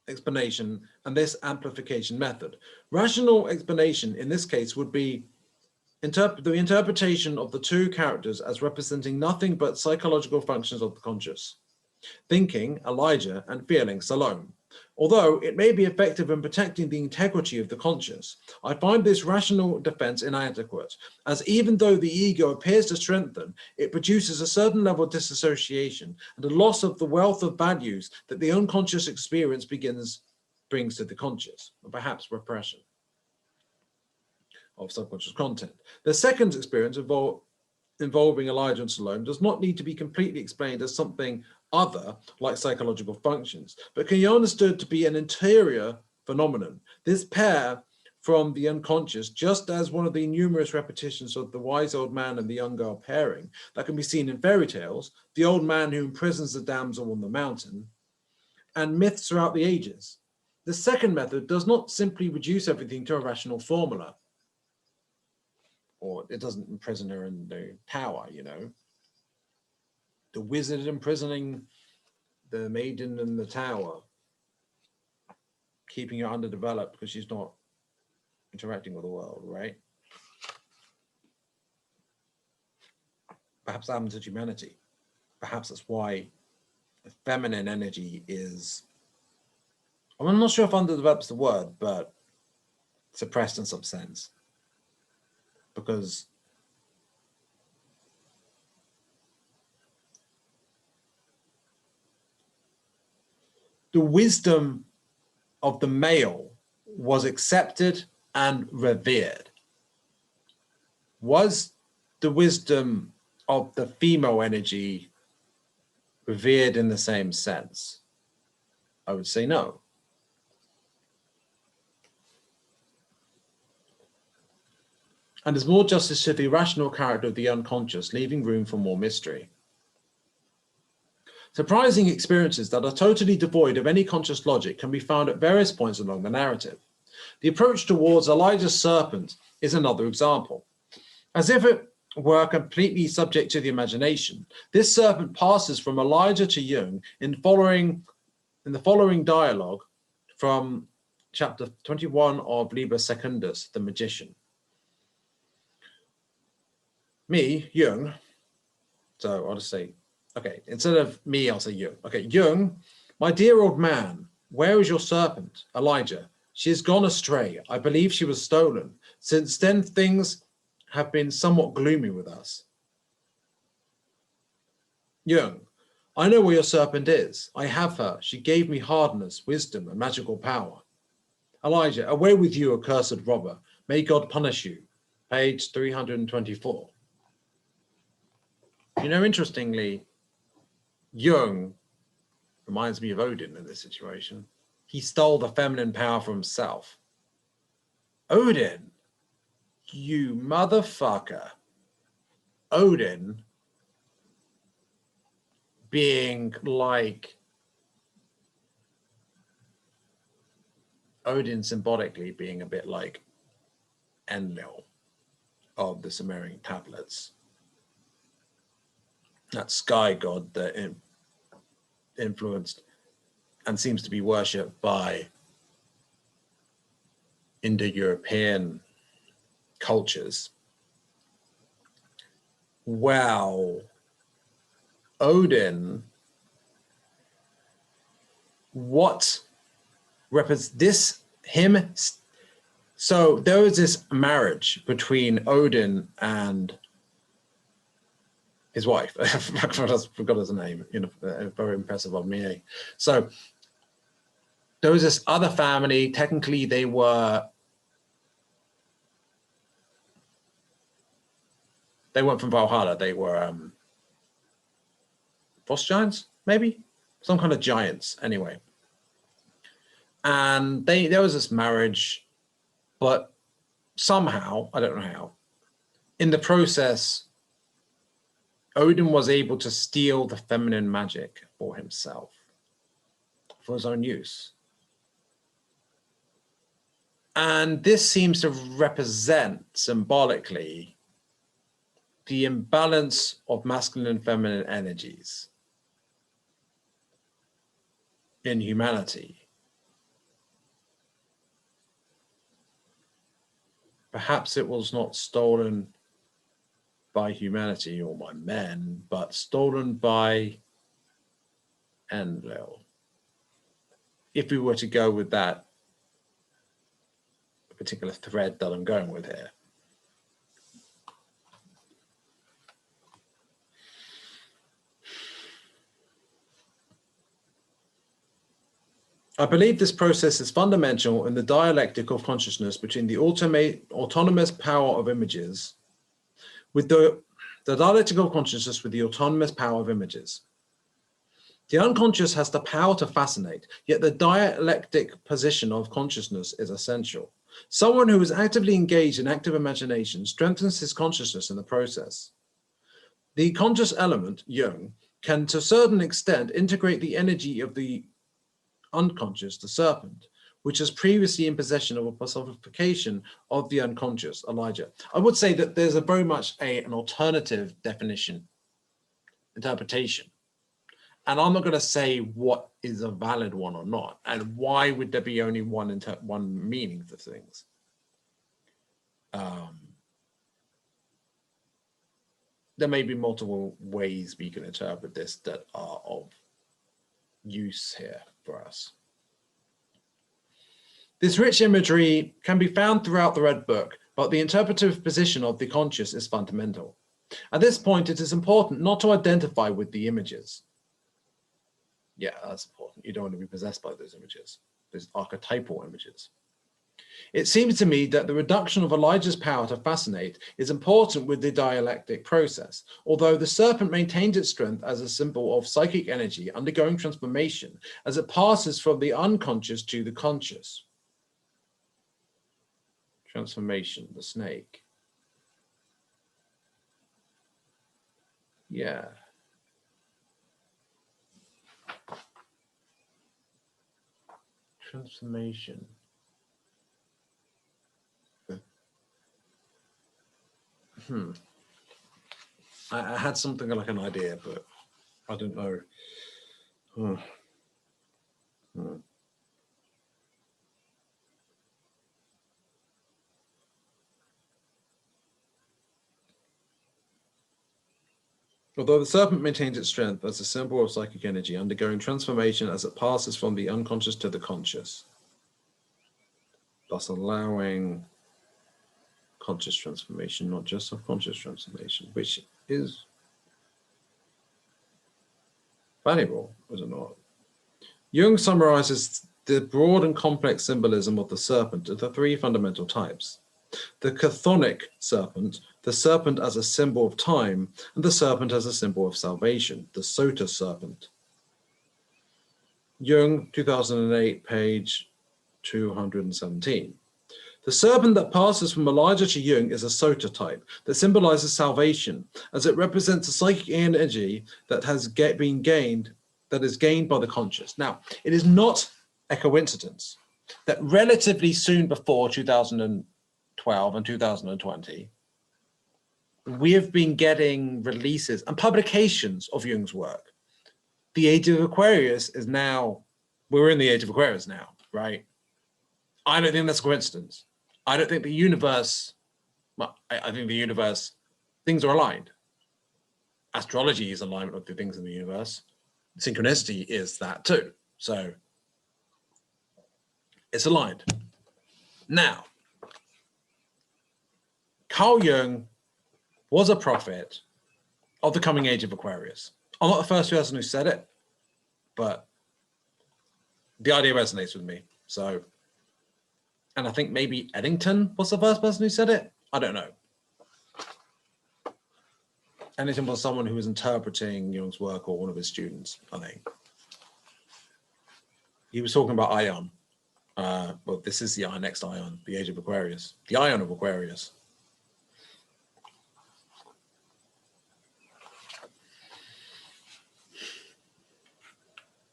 explanation and this amplification method. Rational explanation in this case would be the interpretation of the two characters as representing nothing but psychological functions of the conscious. Thinking, Elijah, and feeling, Salome. Although it may be effective in protecting the integrity of the conscious, I find this rational defense inadequate, as even though the ego appears to strengthen, it produces a certain level of disassociation and a loss of the wealth of values that the unconscious experience brings to the conscious, or perhaps repression of subconscious content. The second experience involving Elijah and Salome does not need to be completely explained as something other, like psychological functions, but can be understood to be an interior phenomenon. This pair from the unconscious, just as one of the numerous repetitions of the wise old man and the young girl pairing that can be seen in fairy tales, the old man who imprisons the damsel on the mountain, and myths throughout the ages. The second method does not simply reduce everything to a rational formula, or it doesn't imprison her in the tower, you know. The wizard imprisoning the maiden in the tower, keeping her underdeveloped because she's not interacting with the world, right? Perhaps that happens to humanity. Perhaps that's why the feminine energy is, I'm not sure if underdeveloped is the word, but suppressed in some sense. Because the wisdom of the male was accepted and revered. Was the wisdom of the female energy revered in the same sense? I would say no. And there's more justice to the irrational character of the unconscious, leaving room for more mystery. Surprising experiences that are totally devoid of any conscious logic can be found at various points along the narrative. The approach towards Elijah's serpent is another example. As if it were completely subject to the imagination, this serpent passes from Elijah to Jung in the following dialogue from chapter 21 of Liber Secundus, The Magician. Me, Jung, so I'll just say, okay, instead of me, I'll say Jung. Okay, Jung, my dear old man, where is your serpent? Elijah, she has gone astray. I believe she was stolen. Since then, things have been somewhat gloomy with us. Jung, I know where your serpent is. I have her. She gave me hardness, wisdom, and magical power. Elijah, away with you, accursed robber. May God punish you. Page 324. You know, interestingly, Jung reminds me of Odin in this situation. He stole the feminine power for himself. Odin, you motherfucker. Odin being like Odin symbolically being a bit like Enlil of the Sumerian tablets. That sky god that influenced and seems to be worshipped by Indo-European cultures. Well, Odin, what represents this, him? So there was this marriage between Odin and his wife. I forgot his name, you know, very impressive of me. So there was this other family, technically they weren't from Valhalla, they were frost giants, maybe? Some kind of giants, anyway. And there was this marriage, but somehow, I don't know how, in the process, Odin was able to steal the feminine magic for himself, for his own use. And this seems to represent symbolically the imbalance of masculine and feminine energies in humanity. Perhaps it was not stolen by humanity or by men, but stolen by Enlil. if we were to go with that particular thread that I'm going with here. I believe this process is fundamental in the dialectic of consciousness between the autonomous power of images with the dialectic of consciousness with the autonomous power of images. The unconscious has the power to fascinate, yet the dialectic position of consciousness is essential. Someone who is actively engaged in active imagination strengthens his consciousness in the process. The conscious element, Jung, can to a certain extent integrate the energy of the unconscious, the serpent, which is previously in possession of a personification of the unconscious, Elijah. I would say that there's a very much an alternative definition, interpretation. And I'm not going to say what is a valid one or not, and why would there be only one meaning for things. There may be multiple ways we can interpret this that are of use here for us. This rich imagery can be found throughout the Red Book, but the interpretive position of the conscious is fundamental. At this point, it is important not to identify with the images. Yeah, that's important. You don't want to be possessed by those images, those archetypal images. It seems to me that the reduction of Elijah's power to fascinate is important with the dialectic process, although the serpent maintains its strength as a symbol of psychic energy undergoing transformation as it passes from the unconscious to the conscious. Transformation, the snake. Yeah. Transformation. I had something like an idea, but I don't know. Although the serpent maintains its strength as a symbol of psychic energy, undergoing transformation as it passes from the unconscious to the conscious, thus allowing conscious transformation, not just subconscious transformation, which is valuable, is it not? Jung summarizes the broad and complex symbolism of the serpent into three fundamental types: the chthonic serpent, the serpent as a symbol of time, and the serpent as a symbol of salvation, the sota serpent. Jung, 2008, page 217. The serpent that passes from Elijah to Jung is a sota type that symbolizes salvation, as it represents a psychic energy that has been gained, that is gained by the conscious. Now, it is not a coincidence that relatively soon before 2012 and 2020, we have been getting releases and publications of Jung's work. The Age of Aquarius is now, we're in the Age of Aquarius now, right? I don't think that's a coincidence. I don't think the universe, well, I think the universe, things are aligned. Astrology is alignment of the things in the universe. Synchronicity is that too. So it's aligned. Now, Carl Jung was a prophet of the coming age of Aquarius. I'm not the first person who said it, but the idea resonates with me. So, and I think maybe Eddington was the first person who said it. I don't know. Eddington was someone who was interpreting Jung's work, or one of his students, I think. He was talking about Ion. Well, this is the next Ion, the Age of Aquarius, the Ion of Aquarius.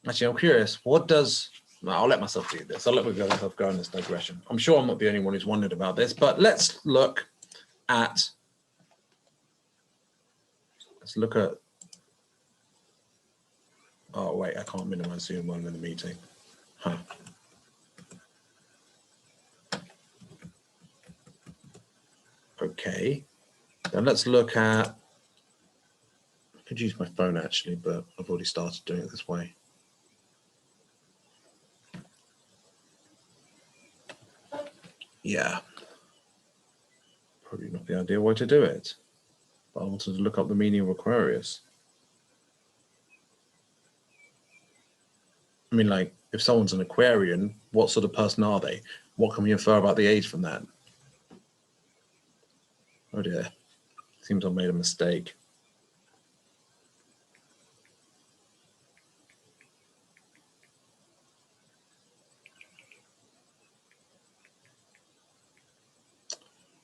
Actually, I'm curious, what does, no, I'll let myself do this. I'll let myself go in this digression. I'm sure I'm not the only one who's wondered about this, but let's look at, oh wait, I can't minimize Zoom while I'm in the meeting. Huh. Okay, then let's look at, I could use my phone actually, but I've already started doing it this way. Yeah, probably not the ideal way to do it. But I wanted to look up the meaning of Aquarius. I mean, like, if someone's an Aquarian, what sort of person are they? What can we infer about the age from that? Oh dear, seems I made a mistake.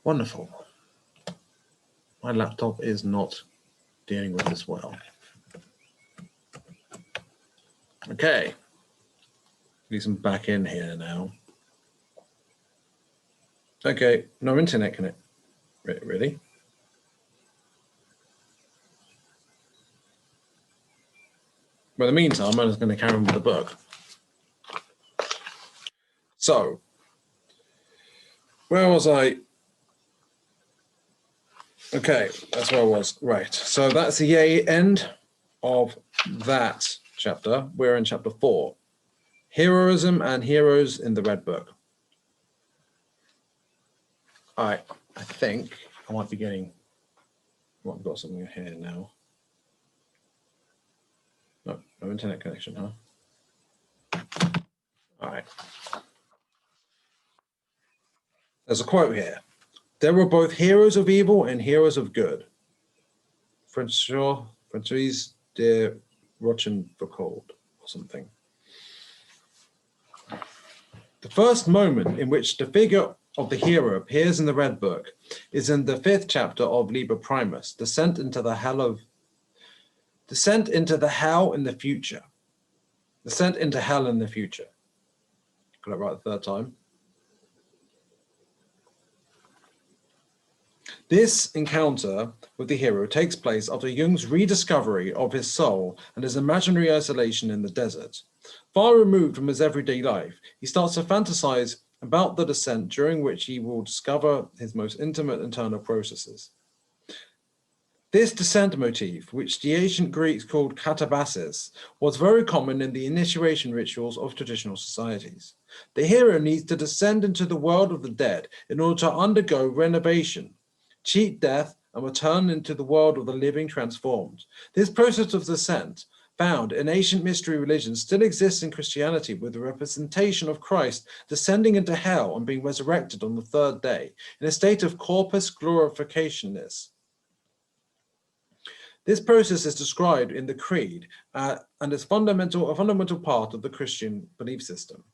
Wonderful. My laptop is not dealing with this well. Okay, at least I'm back in here now. Okay, no internet connect. Really? But in the meantime, I'm just going to carry on with the book. So, where was I? Okay, that's where I was. Right. So that's the end of that chapter. We're in chapter 4. Heroism and heroes in the Red Book. All right. I think I might be getting... Well, I've got something here now. No internet connection, huh? All right. There's a quote here. There were both heroes of evil and heroes of good. Francois de Rochefoucauld or something. The first moment in which the figure of the hero appears in the Red Book is in the 5th chapter of Liber Primus, Descent into the Hell in the Future. Descent into Hell in the Future. Got it right the third time. This encounter with the hero takes place after Jung's rediscovery of his soul and his imaginary isolation in the desert. Far removed from his everyday life, he starts to fantasize about the descent, during which he will discover his most intimate internal processes. This descent motif, which the ancient Greeks called katabasis, was very common in the initiation rituals of traditional societies. The hero needs to descend into the world of the dead in order to undergo renovation, cheat death, and return into the world of the living transformed. This process of descent, found in ancient mystery religions, still exists in Christianity, with the representation of Christ descending into hell and being resurrected on the 3rd day in a state of corpus glorificationis. This process is described in the Creed and is a fundamental part of the Christian belief system.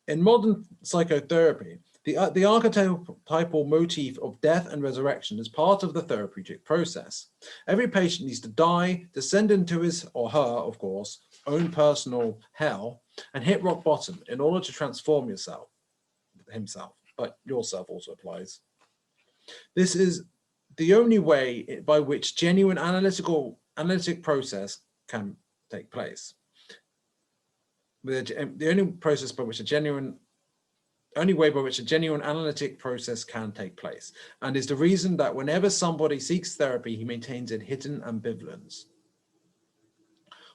In modern psychotherapy, the archetypal motif of death and resurrection is part of the therapeutic process. Every patient needs to die, descend into his or her, of course, own personal hell, and hit rock bottom in order to transform himself, but yourself also applies. This is the only way by which genuine analytic process can take place. The only process by which only way by which a genuine analytic process can take place, and is the reason that whenever somebody seeks therapy, he maintains a hidden ambivalence.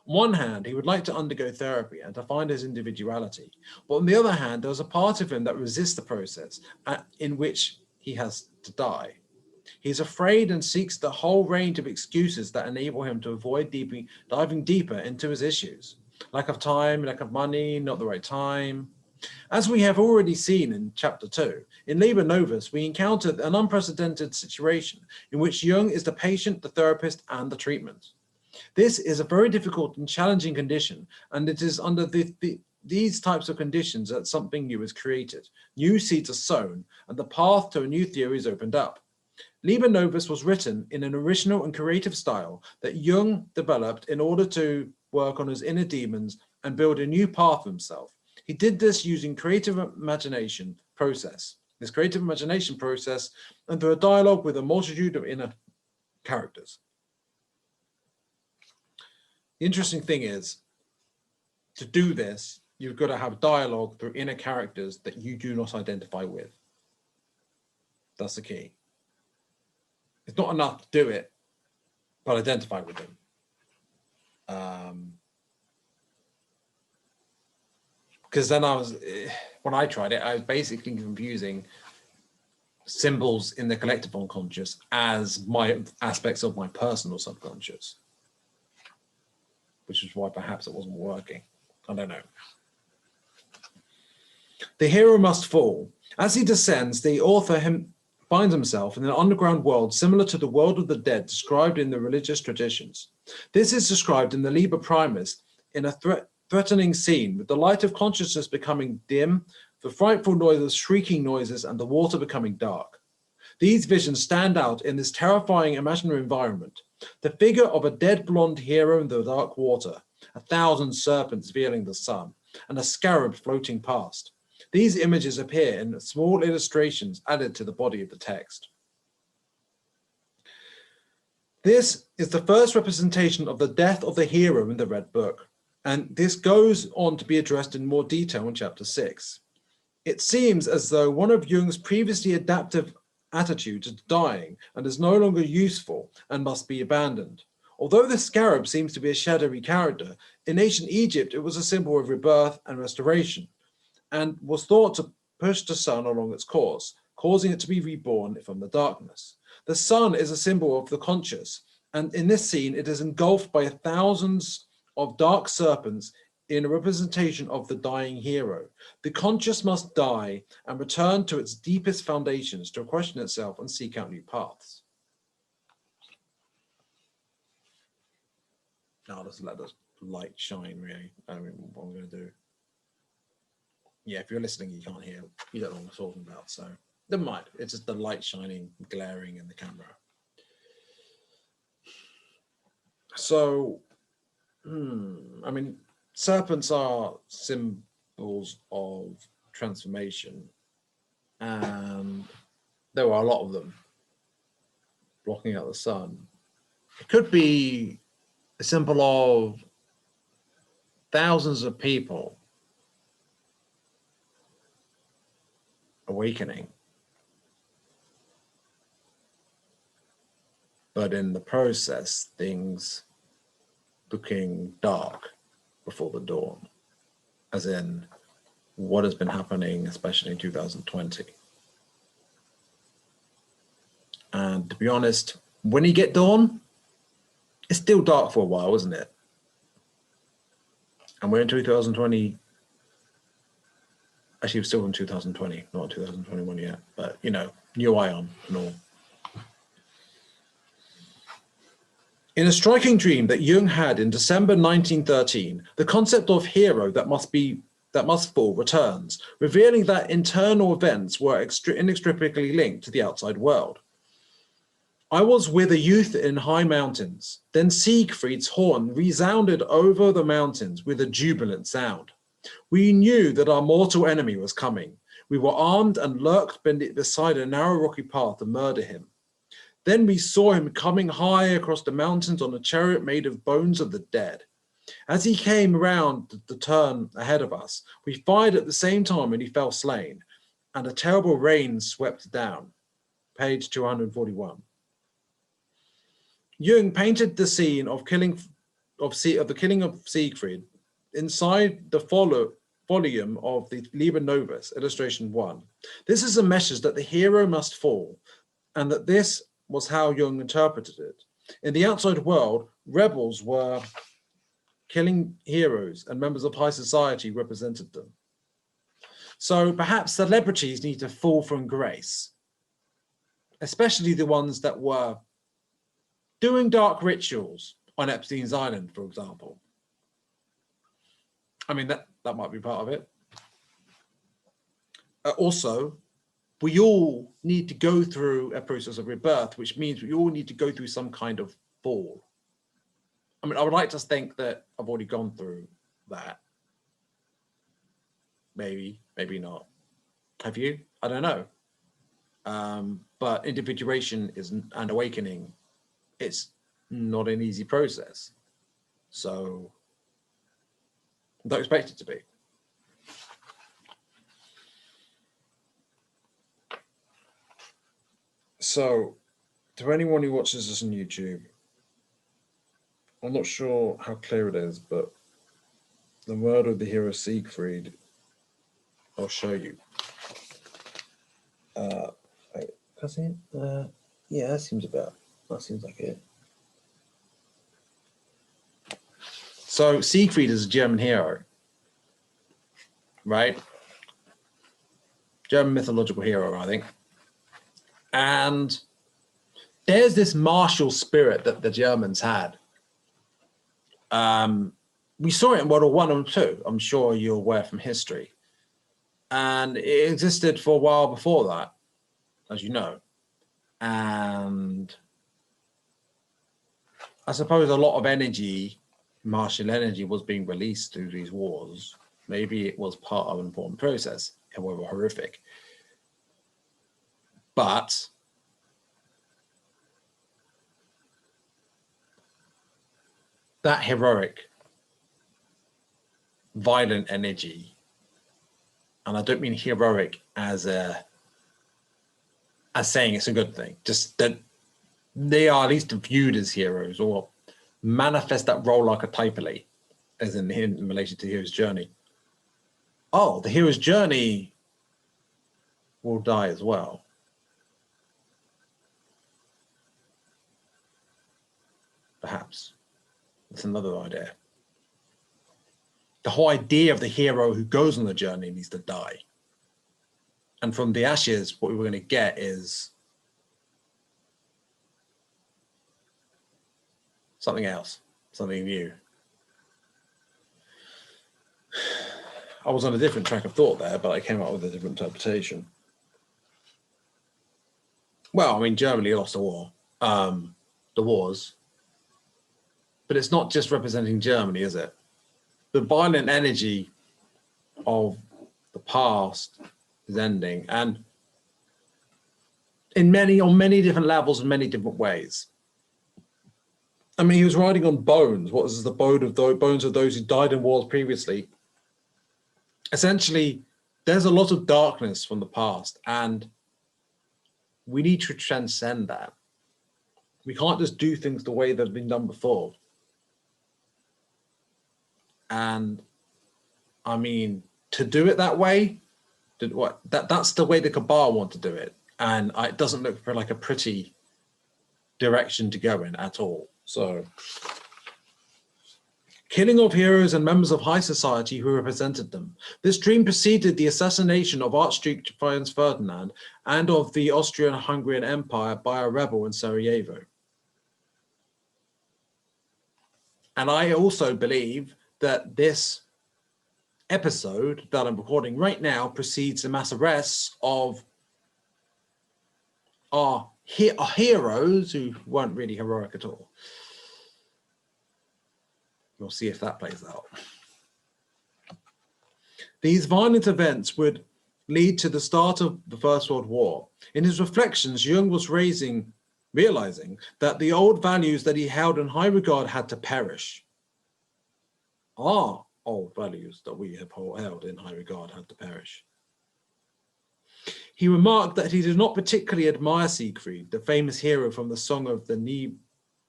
On one hand, he would like to undergo therapy and to find his individuality, but on the other hand, there is a part of him that resists the process in which he has to die. He is afraid and seeks the whole range of excuses that enable him to avoid diving deeper into his issues. Lack of time, lack of money, not the right time. As we have already seen in chapter 2, in Liber Novus, we encountered an unprecedented situation in which Jung is the patient, the therapist, and the treatment. This is a very difficult and challenging condition, and it is under these types of conditions that something new is created. New seeds are sown, and the path to a new theory is opened up. Liber Novus was written in an original and creative style that Jung developed in order to work on his inner demons and build a new path for himself. He did this using this creative imagination process, and through a dialogue with a multitude of inner characters. The interesting thing is, to do this, you've got to have dialogue through inner characters that you do not identify with. That's the key. It's not enough to do it, but identify with them. Because then when I tried it, I was basically confusing symbols in the collective unconscious as my aspects of my personal subconscious, which is why perhaps it wasn't working. I don't know. The hero must fall. As he descends, the author finds himself in an underground world similar to the world of the dead described in the religious traditions. This is described in the Liber Primus in a threatening scene, with the light of consciousness becoming dim, the frightful noises, shrieking noises, and the water becoming dark. These visions stand out in this terrifying imaginary environment. The figure of a dead blonde hero in the dark water, 1,000 serpents veiling the sun, and a scarab floating past. These images appear in small illustrations added to the body of the text. This is the first representation of the death of the hero in the Red Book, and this goes on to be addressed in more detail in chapter 6. It seems as though one of Jung's previously adaptive attitudes is dying and is no longer useful and must be abandoned. Although the scarab seems to be a shadowy character, in ancient Egypt it was a symbol of rebirth and restoration, and was thought to push the sun along its course, causing it to be reborn from the darkness. The sun is a symbol of the conscious, and in this scene it is engulfed by thousands of dark serpents in a representation of the dying hero. The conscious must die and return to its deepest foundations to question itself and seek out new paths. Now let's let the light shine, really. I mean, what I'm going to do. Yeah, if you're listening, you can't hear. You don't know what I'm talking about, so never mind. It's just the light shining, glaring in the camera. So, I mean, serpents are symbols of transformation, and there are a lot of them blocking out the sun. It could be a symbol of thousands of people awakening, but in the process, things looking dark before the dawn, as in what has been happening, especially in 2020. And to be honest, when you get dawn, it's still dark for a while, isn't it? And we're in 2020. Actually, we're still in 2020, not 2021 yet, but you know, new ion and all. In a striking dream that Jung had in December 1913, the concept of hero that must fall returns, revealing that internal events were inextricably linked to the outside world. I was with a youth in high mountains. Then Siegfried's horn resounded over the mountains with a jubilant sound. We knew that our mortal enemy was coming. We were armed and lurked beside a narrow rocky path to murder him. Then we saw him coming high across the mountains on a chariot made of bones of the dead. As he came around the turn ahead of us, we fired at the same time and he fell slain, and a terrible rain swept down. Page 241. Jung painted the scene of the killing of Siegfried inside the volume of the Liber Novus, illustration 1. This is a message that the hero must fall, and that this was how Jung interpreted it. In the outside world, rebels were killing heroes, and members of high society represented them. So perhaps celebrities need to fall from grace, especially the ones that were doing dark rituals on Epstein's Island, for example. I mean, that might be part of it. Also, we all need to go through a process of rebirth, which means we all need to go through some kind of fall. I mean, I would like to think that I've already gone through that. Maybe, maybe not. Have you? I don't know. But individuation and awakening, it's not an easy process. So don't expect it to be. So to anyone who watches this on YouTube, I'm not sure how clear it is, but the murder of the hero Siegfried, I'll show you. Can I see it? Yeah, that seems like it. So Siegfried is a German hero, right? German mythological hero, I think. And there's this martial spirit that the Germans had. We saw it in World War I and II. I'm sure you're aware from history. And it existed for a while before that, as you know. And I suppose a lot of energy, martial energy, was being released through these wars. Maybe it was part of an important process, however horrific. But that heroic, violent energy, and I don't mean heroic as saying it's a good thing, just that they are at least viewed as heroes or manifest that role archetypally, as in relation to the hero's journey. Oh, the hero's journey will die as well. Perhaps. That's another idea. The whole idea of the hero who goes on the journey needs to die. And from the ashes, what we're going to get is something else, something new. I was on a different track of thought there, but I came up with a different interpretation. Well, I mean, Germany lost the war, the wars, but it's not just representing Germany, is it? The violent energy of the past is ending, and on many different levels, in many different ways. I mean, he was riding on bones. What is the bones of those who died in wars previously? Essentially, there's a lot of darkness from the past, and we need to transcend that. We can't just do things the way they've been done before. And I mean, to do it that way, that's the way the Cabal want to do it. And it doesn't look like a pretty direction to go in at all. So, killing of heroes and members of high society who represented them. This dream preceded the assassination of Archduke Franz Ferdinand and of the Austrian-Hungarian Empire by a rebel in Sarajevo. And I also believe that this episode that I'm recording right now precedes the mass arrests of our heroes who weren't really heroic at all. We'll see if that plays out. These violent events would lead to the start of the First World War. In his reflections, Jung was realizing that the old values that he held in high regard had to perish. Our old values that we have held in high regard had to perish. He remarked that he did not particularly admire Siegfried, the famous hero from the Song of the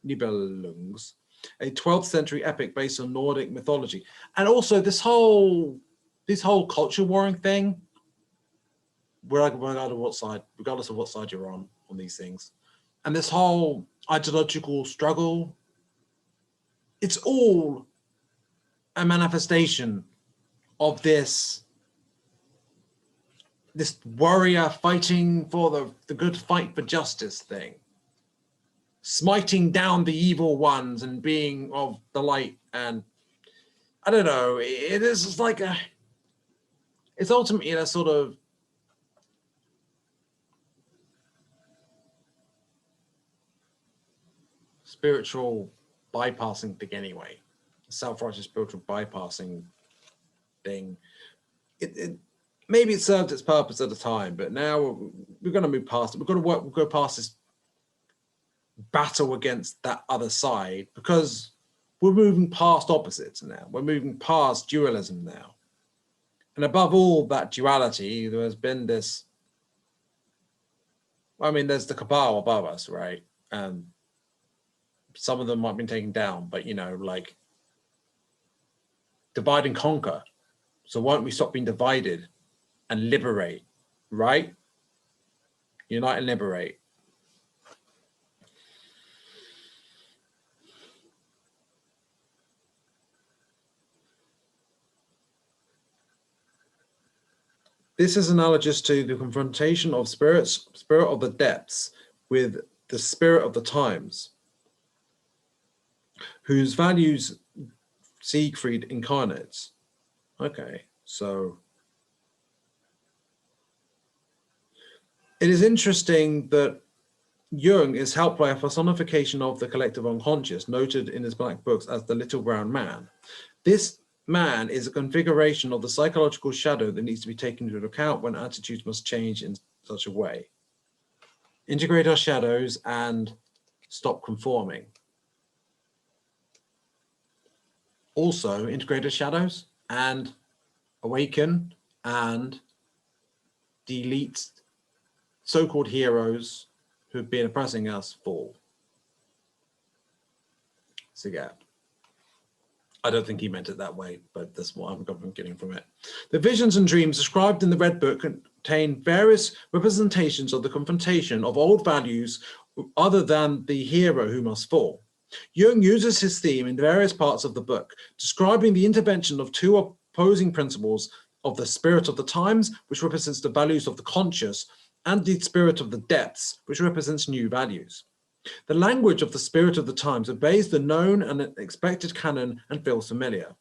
Nibelungs, a 12th century epic based on Nordic mythology. And also this whole culture warring thing, regardless of what side you're on these things, and this whole ideological struggle, it's all a manifestation of this warrior fighting for the good fight for justice thing, smiting down the evil ones and being of the light. And I don't know, it is like it's ultimately a sort of spiritual bypassing thing anyway, self-righteous spiritual bypassing thing. Maybe it served its purpose at the time, but now we're going to move past it. We'll go past this battle against that other side, because we're moving past opposites now. We're moving past dualism now. And above all that duality, there has been this, I mean, there's the Cabal above us, right? And some of them might have been taken down, but, you know, like, divide and conquer. So why don't we stop being divided and liberate, right? Unite and liberate. This is analogous to the confrontation of spirit of the depths with the spirit of the times, whose values Siegfried incarnates. Okay, so it is interesting that Jung is helped by a personification of the collective unconscious, noted in his black books as the little brown man. This man is a configuration of the psychological shadow that needs to be taken into account when attitudes must change in such a way. Integrate our shadows and stop conforming. Also, integrate our shadows and awaken and delete so-called heroes who've been oppressing us fall. So yeah. I don't think he meant it that way, but that's what I'm getting from it. The visions and dreams described in the Red Book contain various representations of the confrontation of old values other than the hero who must fall. Jung uses his theme in various parts of the book, describing the intervention of two opposing principles of the spirit of the times, which represents the values of the conscious, and the spirit of the depths, which represents new values. The language of the spirit of the times obeys the known and expected canon and feels familiar.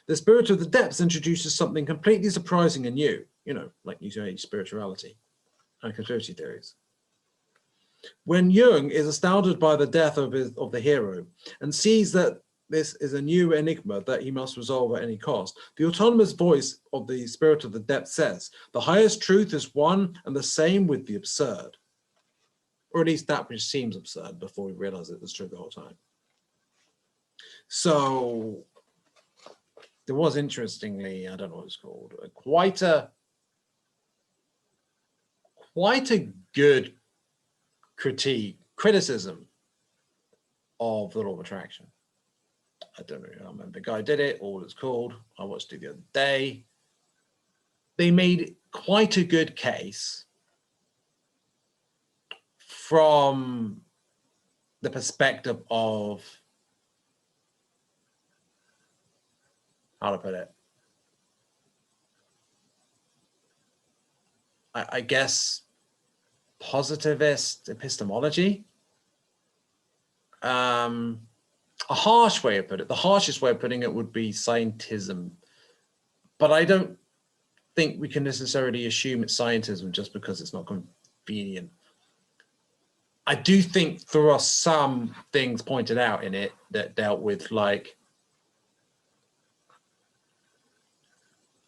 The spirit of the depths introduces something completely surprising and new, like New Age spirituality and conspiracy theories. When Jung is astounded by the death of the hero and sees that this is a new enigma that he must resolve at any cost, the autonomous voice of the spirit of the depths says, the highest truth is one and the same with the absurd. Or at least that which seems absurd before we realize it was true the whole time. So there was, interestingly, I don't know what it's called, quite a good criticism of the law of attraction. I don't know, I remember the guy did it, or what it's called. I watched it the other day. They made quite a good case from the perspective of, how to put it, I guess, positivist epistemology. A harsh way of putting it, the harshest way of putting it would be scientism. But I don't think we can necessarily assume it's scientism just because it's not convenient. I do think there are some things pointed out in it that dealt with, like,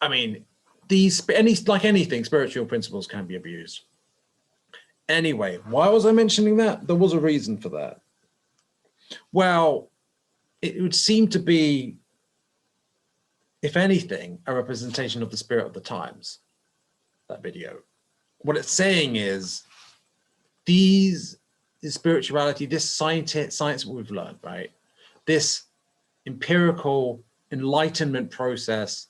I mean, like anything, spiritual principles can be abused. Anyway, why was I mentioning that? There was a reason for that. Well, it would seem to be, if anything, a representation of the spirit of the times, that video. What it's saying is, this spirituality, this science we've learned, right? This empirical enlightenment process,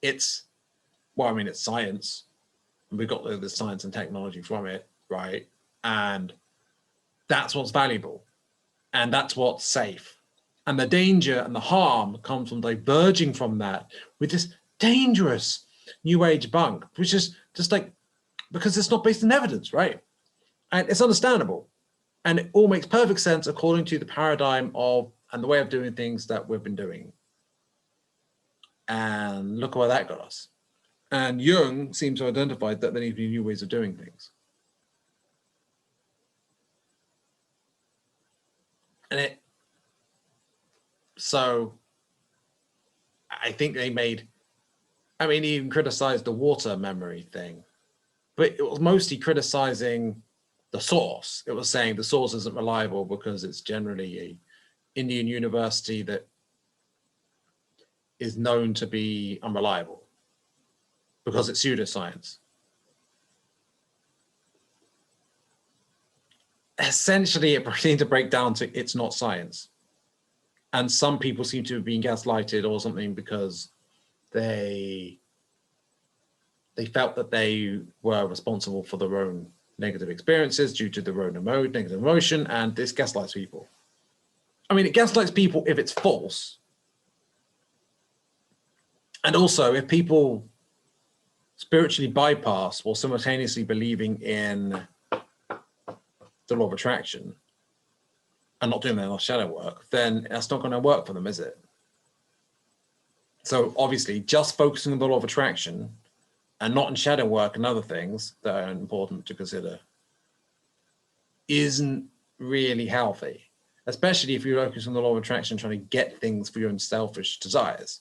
it's science. We got the science and technology from it, right? And that's what's valuable. And that's what's safe. And the danger and the harm comes from diverging from that with this dangerous New Age bunk, which is just like, because it's not based on evidence, right? And it's understandable. And it all makes perfect sense according to the paradigm of and the way of doing things that we've been doing. And look where that got us. And Jung seems to identify that there need to be new ways of doing things. And so I think they made, he even criticized the water memory thing, but it was mostly criticizing the source. It was saying the source isn't reliable because it's generally an Indian university that is known to be unreliable because it's pseudoscience. Essentially, it seemed to break down to it's not science. And some people seem to have been gaslighted or something because they they felt that they were responsible for their own negative experiences due to their own negative emotion, and this gaslights people. I mean, it gaslights people if it's false. And also, if people spiritually bypass while simultaneously believing in the law of attraction and not doing their shadow work, then that's not going to work for them, is it? So obviously, just focusing on the law of attraction and not in shadow work and other things that are important to consider isn't really healthy, especially if you're focusing on the law of attraction trying to get things for your own selfish desires.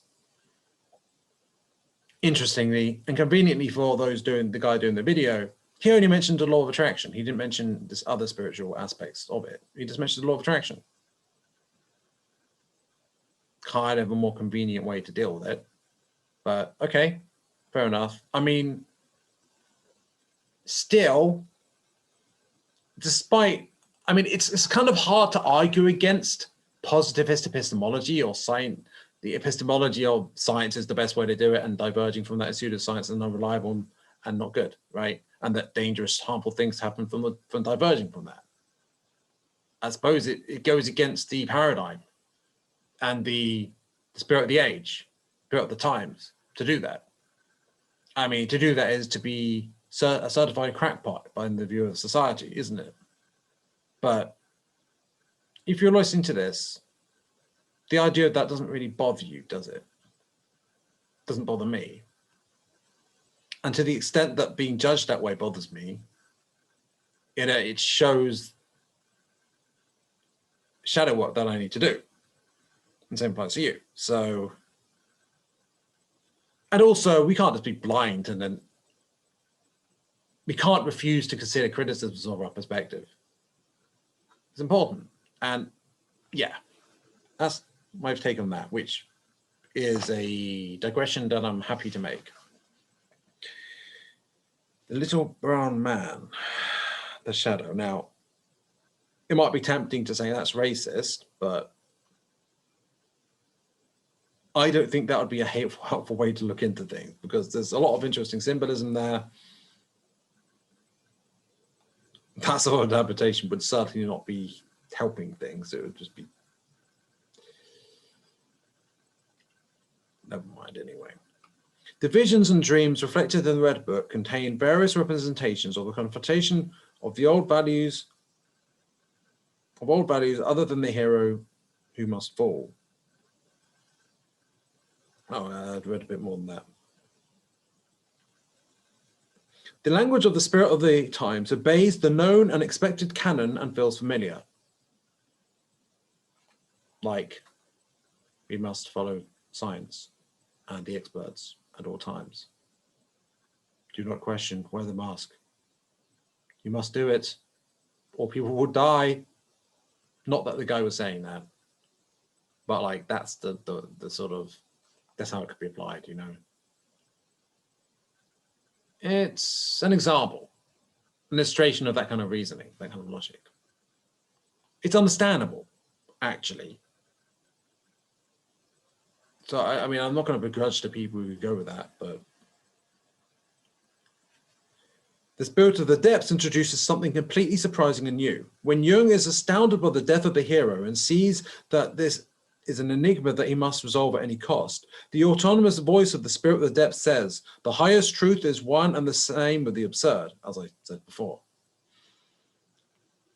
Interestingly and conveniently for those the guy doing the video, he only mentioned the law of attraction. He didn't mention this other spiritual aspects of it. He just mentioned the law of attraction. Kind of a more convenient way to deal with it. But okay, fair enough. I mean, still, despite, I mean, it's kind of hard to argue against positivist epistemology or science. The epistemology of science is the best way to do it, and diverging from that is pseudoscience and unreliable and not good, right? And that dangerous, harmful things happen from diverging from that. I suppose it goes against the paradigm and the spirit of the age, spirit of the times to do that. I mean, to do that is to be a certified crackpot by the view of society, isn't it? But if you're listening to this, the idea of that doesn't really bother you, does it? Doesn't bother me. And to the extent that being judged that way bothers me, it shows shadow work that I need to do. And same applies to you. So, and also we can't just be blind and then we can't refuse to consider criticisms of our perspective. It's important. And yeah, that's my take on that, which is a digression that I'm happy to make. The little brown man, the shadow. Now, it might be tempting to say that's racist, but I don't think that would be a helpful way to look into things, because there's a lot of interesting symbolism there. That sort of interpretation would certainly not be helping things. It would just be, never mind anyway. The visions and dreams reflected in the Red Book contain various representations of the confrontation of the old values other than the hero who must fall. Oh, I'd read a bit more than that. The language of the spirit of the times obeys the known and expected canon and feels familiar. Like, we must follow science and the experts at all times. Do not question, wear the mask. You must do it, or people will die. Not that the guy was saying that, but like that's the sort of, that's how it could be applied, you know. It's an example, an illustration of that kind of reasoning, that kind of logic. It's understandable, actually. So, I mean, I'm not going to begrudge to people who go with that, but the spirit of the depths introduces something completely surprising and new. When Jung is astounded by the death of the hero and sees that this is an enigma that he must resolve at any cost, the autonomous voice of the spirit of the depths says, the highest truth is one and the same with the absurd, as I said before.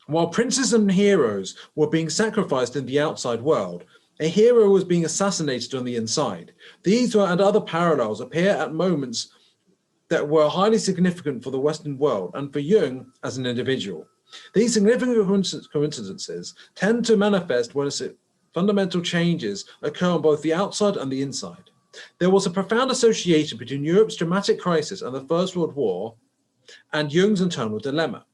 While princes and heroes were being sacrificed in the outside world, a hero was being assassinated on the inside. These and other parallels appear at moments that were highly significant for the Western world and for Jung as an individual. These significant coincidences tend to manifest when fundamental changes occur on both the outside and the inside. There was a profound association between Europe's dramatic crisis and the First World War and Jung's internal dilemma.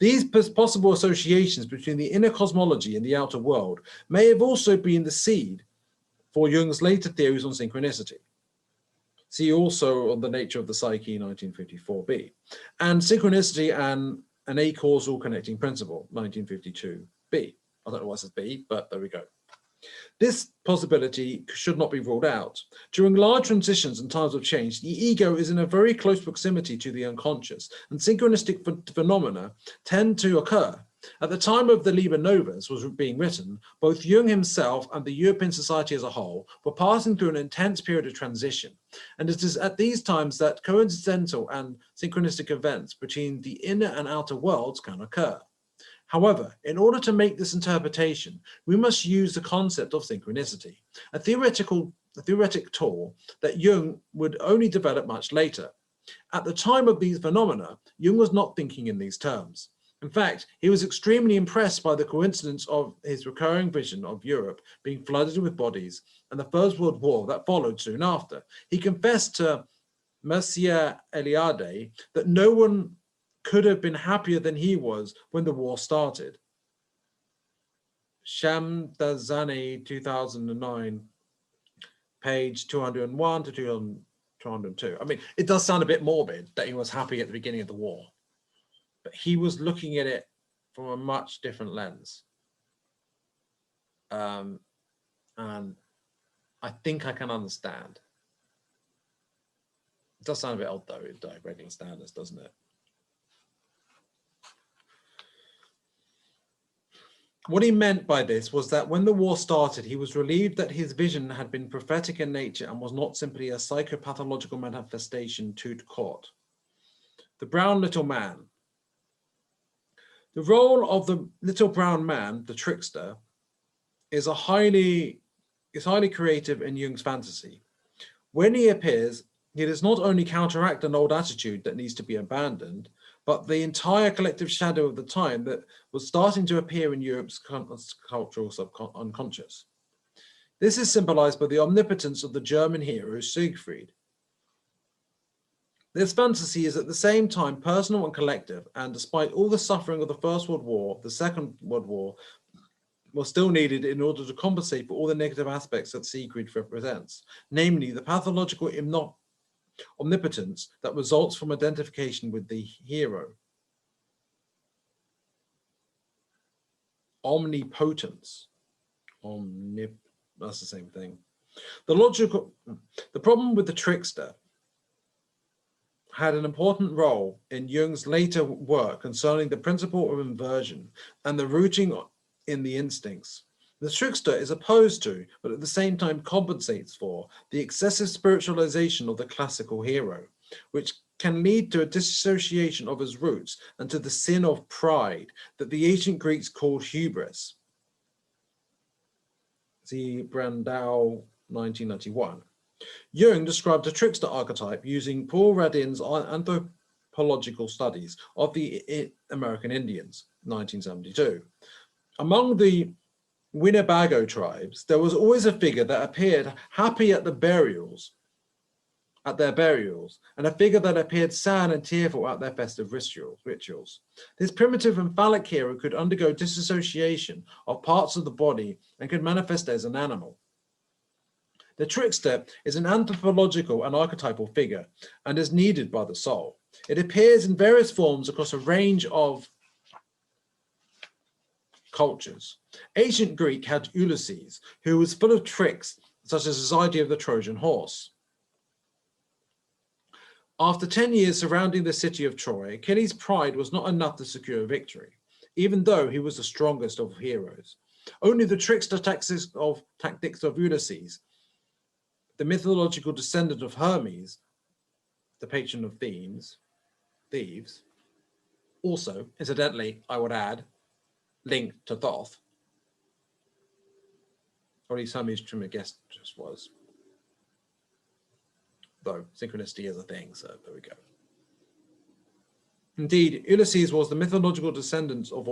These possible associations between the inner cosmology and the outer world may have also been the seed for Jung's later theories on synchronicity. See also on the nature of the psyche, 1954b, and synchronicity and an acausal connecting principle, 1952b. I don't know why it says B, but there we go. This possibility should not be ruled out. During large transitions and times of change, the ego is in a very close proximity to the unconscious, and synchronistic phenomena tend to occur. At the time of the Liber Novus was being written, both Jung himself and the European society as a whole were passing through an intense period of transition, and it is at these times that coincidental and synchronistic events between the inner and outer worlds can occur. However, in order to make this interpretation, we must use the concept of synchronicity, a theoretic tool that Jung would only develop much later. At the time of these phenomena, Jung was not thinking in these terms. In fact, he was extremely impressed by the coincidence of his recurring vision of Europe being flooded with bodies and the First World War that followed soon after. He confessed to Monsieur Eliade that no one could have been happier than he was when the war started. Shamdazani, 2009, page 201 to 202. I mean, it does sound a bit morbid that he was happy at the beginning of the war, but he was looking at it from a much different lens. And I think I can understand. It does sound a bit odd though, by regular standards, doesn't it? What he meant by this was that when the war started, he was relieved that his vision had been prophetic in nature and was not simply a psychopathological manifestation tout court. The brown little man. The role of the little brown man, the trickster, is highly creative in Jung's fantasy. When he appears, he does not only counteract an old attitude that needs to be abandoned, but the entire collective shadow of the time that was starting to appear in Europe's cultural unconscious. This is symbolized by the omnipotence of the German hero Siegfried. This fantasy is at the same time personal and collective, and despite all the suffering of the First World War, the Second World War was still needed in order to compensate for all the negative aspects that Siegfried represents, namely the pathological omnipotence that results from identification with the hero. Omnipotence. That's the same thing. The problem with the trickster had an important role in Jung's later work concerning the principle of inversion and the rooting in the instincts. The trickster is opposed to, but at the same time compensates for, the excessive spiritualization of the classical hero, which can lead to a dissociation of his roots and to the sin of pride that the ancient Greeks called hubris. See Brandau, 1991. Jung described the trickster archetype using Paul Radin's anthropological studies of the American Indians, 1972. Among the Winnebago tribes, there was always a figure that appeared happy at their burials, and a figure that appeared sad and tearful at their festive rituals. This primitive and phallic hero could undergo dissociation of parts of the body and could manifest as an animal. The trickster is an anthropological and archetypal figure and is needed by the soul. It appears in various forms across a range of cultures. Ancient Greek had Ulysses, who was full of tricks, such as his idea of the Trojan horse. After 10 years surrounding the city of Troy, Achilles' pride was not enough to secure victory, even though he was the strongest of heroes. Only the trickster tactics of Ulysses, the mythological descendant of Hermes, the patron of thieves, also, incidentally, I would add, linked to Thoth, or at least Hermes Trismegistus was. Though synchronicity is a thing, so there we go. Indeed, Ulysses was the mythological descendant of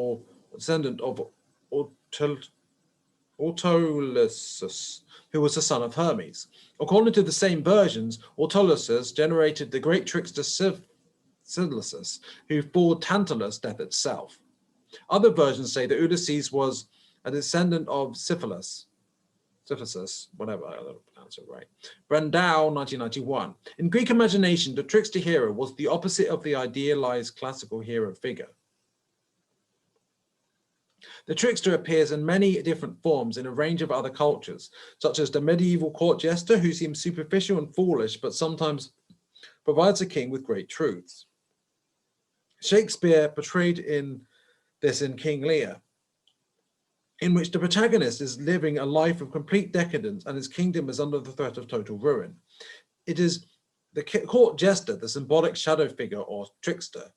Autolycus, who was the son of Hermes. According to the same versions, Autolycus generated the great trickster Sisyphus, who fought Tantalus, death itself. Other versions say that Ulysses was a descendant of Syphilis, whatever, I don't pronounce it right. Brandau, 1991. In Greek imagination, the trickster hero was the opposite of the idealized classical hero figure. The trickster appears in many different forms in a range of other cultures, such as the medieval court jester who seems superficial and foolish, but sometimes provides a king with great truths. Shakespeare portrayed this in King Lear, in which the protagonist is living a life of complete decadence and his kingdom is under the threat of total ruin. It is the court jester, the symbolic shadow figure or trickster,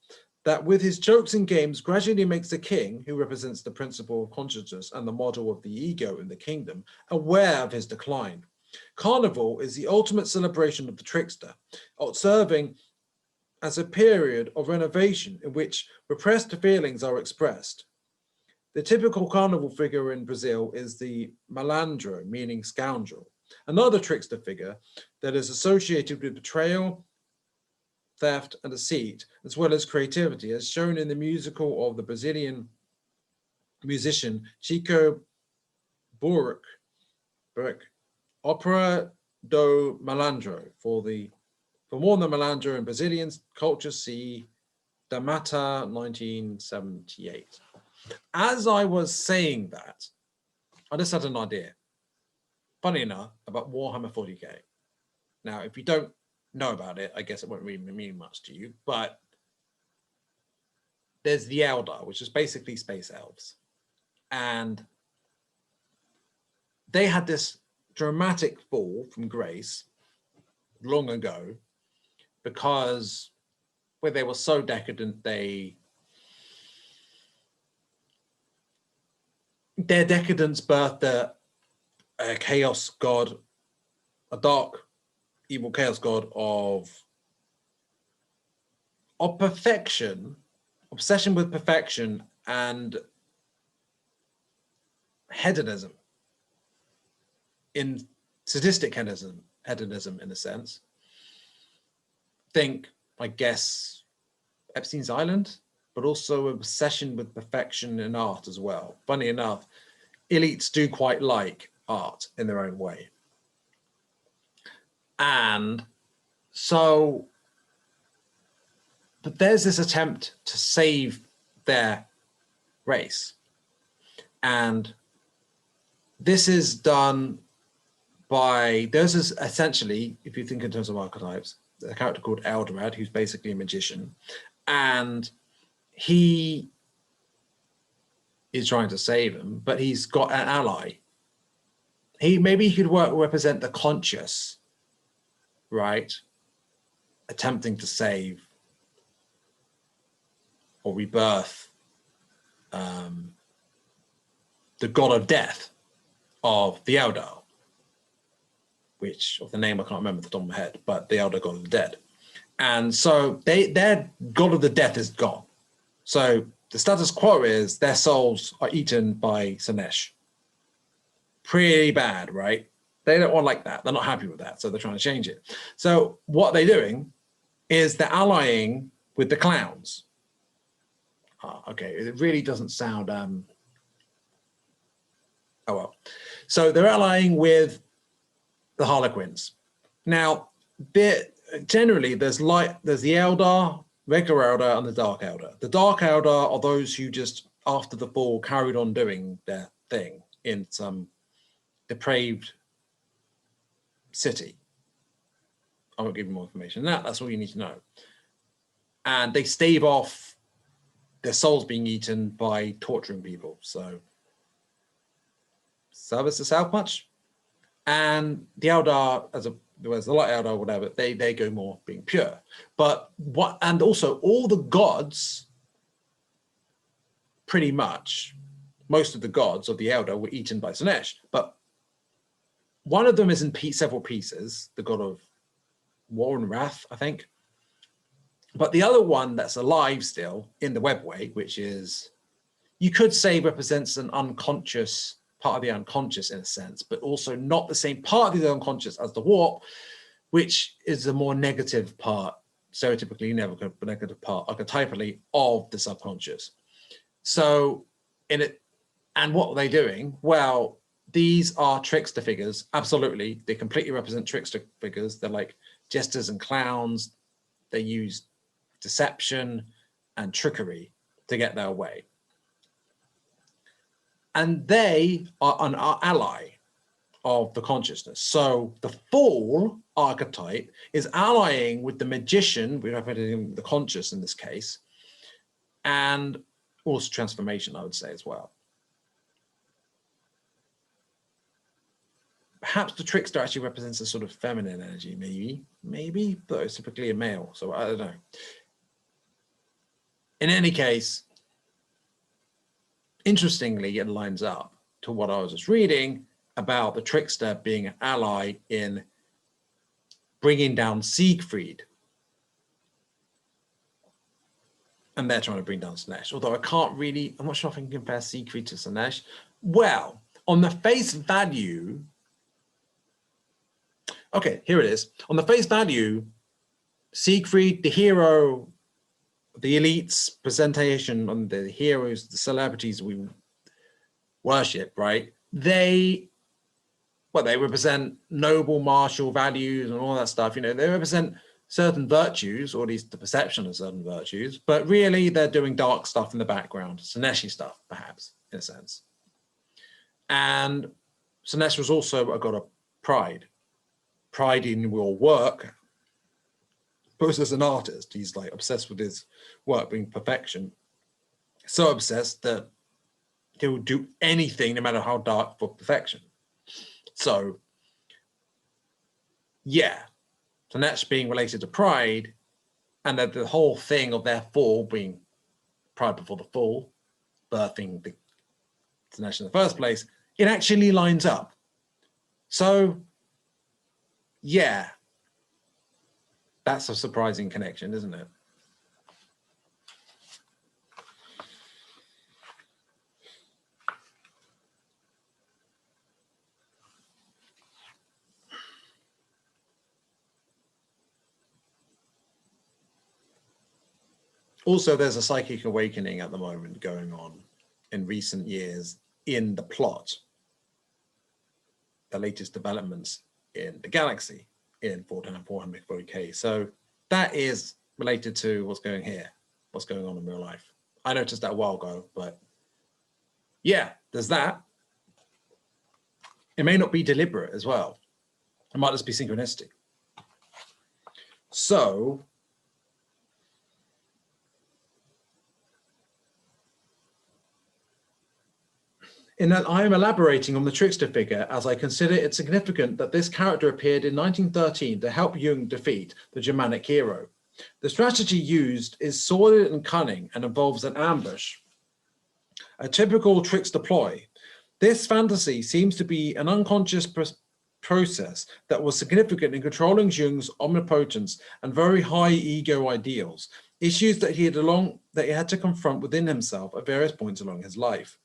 that with his jokes and games gradually makes the king, who represents the principle of consciousness and the model of the ego in the kingdom, aware of his decline. Carnival is the ultimate celebration of the trickster, serving as a period of renovation in which repressed feelings are expressed. The typical carnival figure in Brazil is the malandro, meaning scoundrel, another trickster figure that is associated with betrayal, theft, and deceit, as well as creativity, as shown in the musical of the Brazilian musician Chico Buarque, Opera do Malandro. For more on the Malandro in Brazilian culture, see Da Mata, 1978. As I was saying that, I just had an idea, funny enough, about Warhammer 40k. Now, if you don't know about it, I guess it won't really mean much to you, but there's the Eldar, which is basically space elves. And they had this dramatic fall from grace long ago because when they were so decadent, their decadence birthed a chaos god, a dark, evil chaos god of perfection, obsession with perfection, and hedonism, in sadistic hedonism in a sense. Think, I guess, Epstein's Island, but also obsession with perfection in art as well. Funny enough, elites do quite like art in their own way. And so, but there's this attempt to save their race. And this is done by, this is essentially, if you think in terms of archetypes, a character called Eldorad, who's basically a magician. And he is trying to save him, but he's got an ally. Maybe he could represent the conscious, right? Attempting to save or rebirth the god of death of the Eldar, which, of the name I can't remember off the top of my head, but the Elder God of the Dead. And so their god of the death is gone. So the status quo is their souls are eaten by Sinesh. Pretty bad, right? They don't want like that. They're not happy with that. So they're trying to change it. So what they're doing is they're allying with the clowns. Okay, it really doesn't sound, oh well. So they're allying with the Harlequins. Now, generally there's the Eldar, regular Eldar, and the Dark Eldar. The Dark Eldar are those who just, after the fall, carried on doing their thing in some depraved city. I won't give you more information than that. That's all you need to know. And they stave off their souls being eaten by torturing people. So, service to South much? And the Eldar, as the Light Eldar, whatever, they go more being pure. But and also all the gods, pretty much, most of the gods of the Eldar were eaten by Sinesh. But one of them is in several pieces, the god of war and wrath, I think. But the other one that's alive still in the webway, which is, you could say, represents an unconscious part of the unconscious in a sense, but also not the same part of the unconscious as the warp, which is a more negative part, stereotypically negative part, archetypally, of the subconscious. So in it, and what are they doing? Well, these are trickster figures, absolutely. They completely represent trickster figures. They're like jesters and clowns. They use deception and trickery to get their way. and they are an ally of the consciousness. So the fool archetype is allying with the magician, we're representing the conscious in this case, and also transformation, I would say, as well. Perhaps the trickster actually represents a sort of feminine energy, maybe, but it's typically a male, so I don't know. In any case, interestingly, it lines up to what I was just reading about the trickster being an ally in bringing down Siegfried. And they're trying to bring down Slanesh, although I'm not sure if I can compare Siegfried to Slanesh. Well, on the face value, okay, here it is. On the face value, Siegfried, the hero, the elites presentation on the heroes, the celebrities we worship, right? They represent noble martial values and all that stuff. You know, they represent certain virtues, or at least the perception of certain virtues, but really they're doing dark stuff in the background, Slaneshi stuff, perhaps, in a sense. And Slanesh was also a god of pride in your work. Both as an artist, he's like obsessed with his work being perfection. So obsessed that he will do anything, no matter how dark, for perfection. So, yeah, Slanesh being related to pride, and that the whole thing of their fall being pride before the fall, birthing the Slanesh in the first place, it actually lines up. So, yeah, that's a surprising connection, isn't it? Also, there's a psychic awakening at the moment going on in recent years in the plot, the latest developments in the galaxy in 440K. So that is related to what's going on in real life. I noticed that a while ago, but yeah, there's that. It may not be deliberate as well. It might just be synchronistic. So in that I am elaborating on the trickster figure, as I consider it significant that this character appeared in 1913 to help Jung defeat the Germanic hero. The strategy used is sordid and cunning and involves an ambush, a typical trickster ploy. This fantasy seems to be an unconscious process that was significant in controlling Jung's omnipotence and very high ego ideals, issues that he had to confront within himself at various points along his life.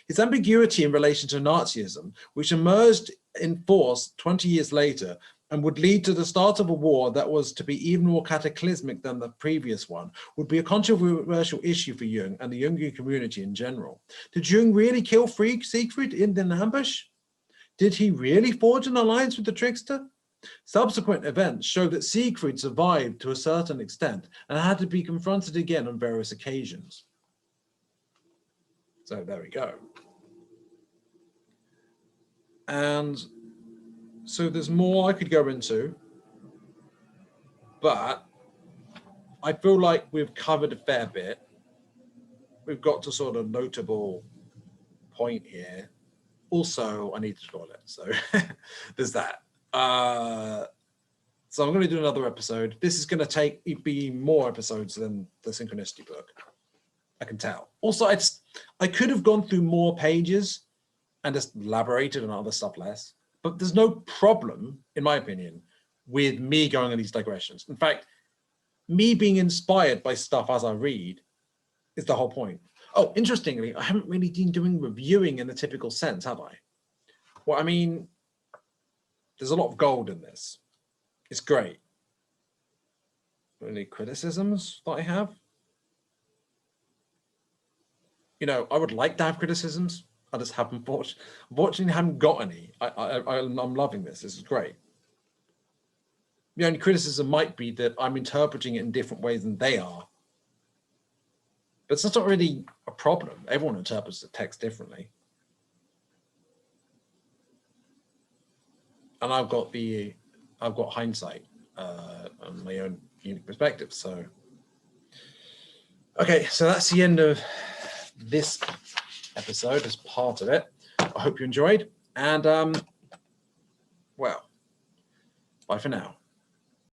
His ambiguity in relation to Nazism, which emerged in force 20 years later and would lead to the start of a war that was to be even more cataclysmic than the previous one, would be a controversial issue for Jung and the Jungian community in general. Did Jung really kill Siegfried in an ambush? Did he really forge an alliance with the trickster? Subsequent events show that Siegfried survived to a certain extent and had to be confronted again on various occasions. So there we go. And so there's more I could go into, but I feel like we've covered a fair bit. We've got to sort of notable point here. Also, I need to toilet, so there's that. So I'm going to do another episode. This is going to be more episodes than the Synchronicity book. I can tell. Also, I could have gone through more pages and just elaborated on other stuff less, but there's no problem, in my opinion, with me going on these digressions. In fact, me being inspired by stuff as I read is the whole point. Oh, interestingly, I haven't really been doing reviewing in the typical sense, have I? Well, I mean, there's a lot of gold in this. It's great. Any criticisms that I have? You know, I would like to have criticisms. I just haven't, unfortunately, haven't got any. I'm loving this. This is great. The only criticism might be that I'm interpreting it in different ways than they are. But that's not really a problem. Everyone interprets the text differently. and I've got hindsight on my own unique perspective. So, okay, so that's the end of this episode as part of it. I hope you enjoyed, and well, bye for now.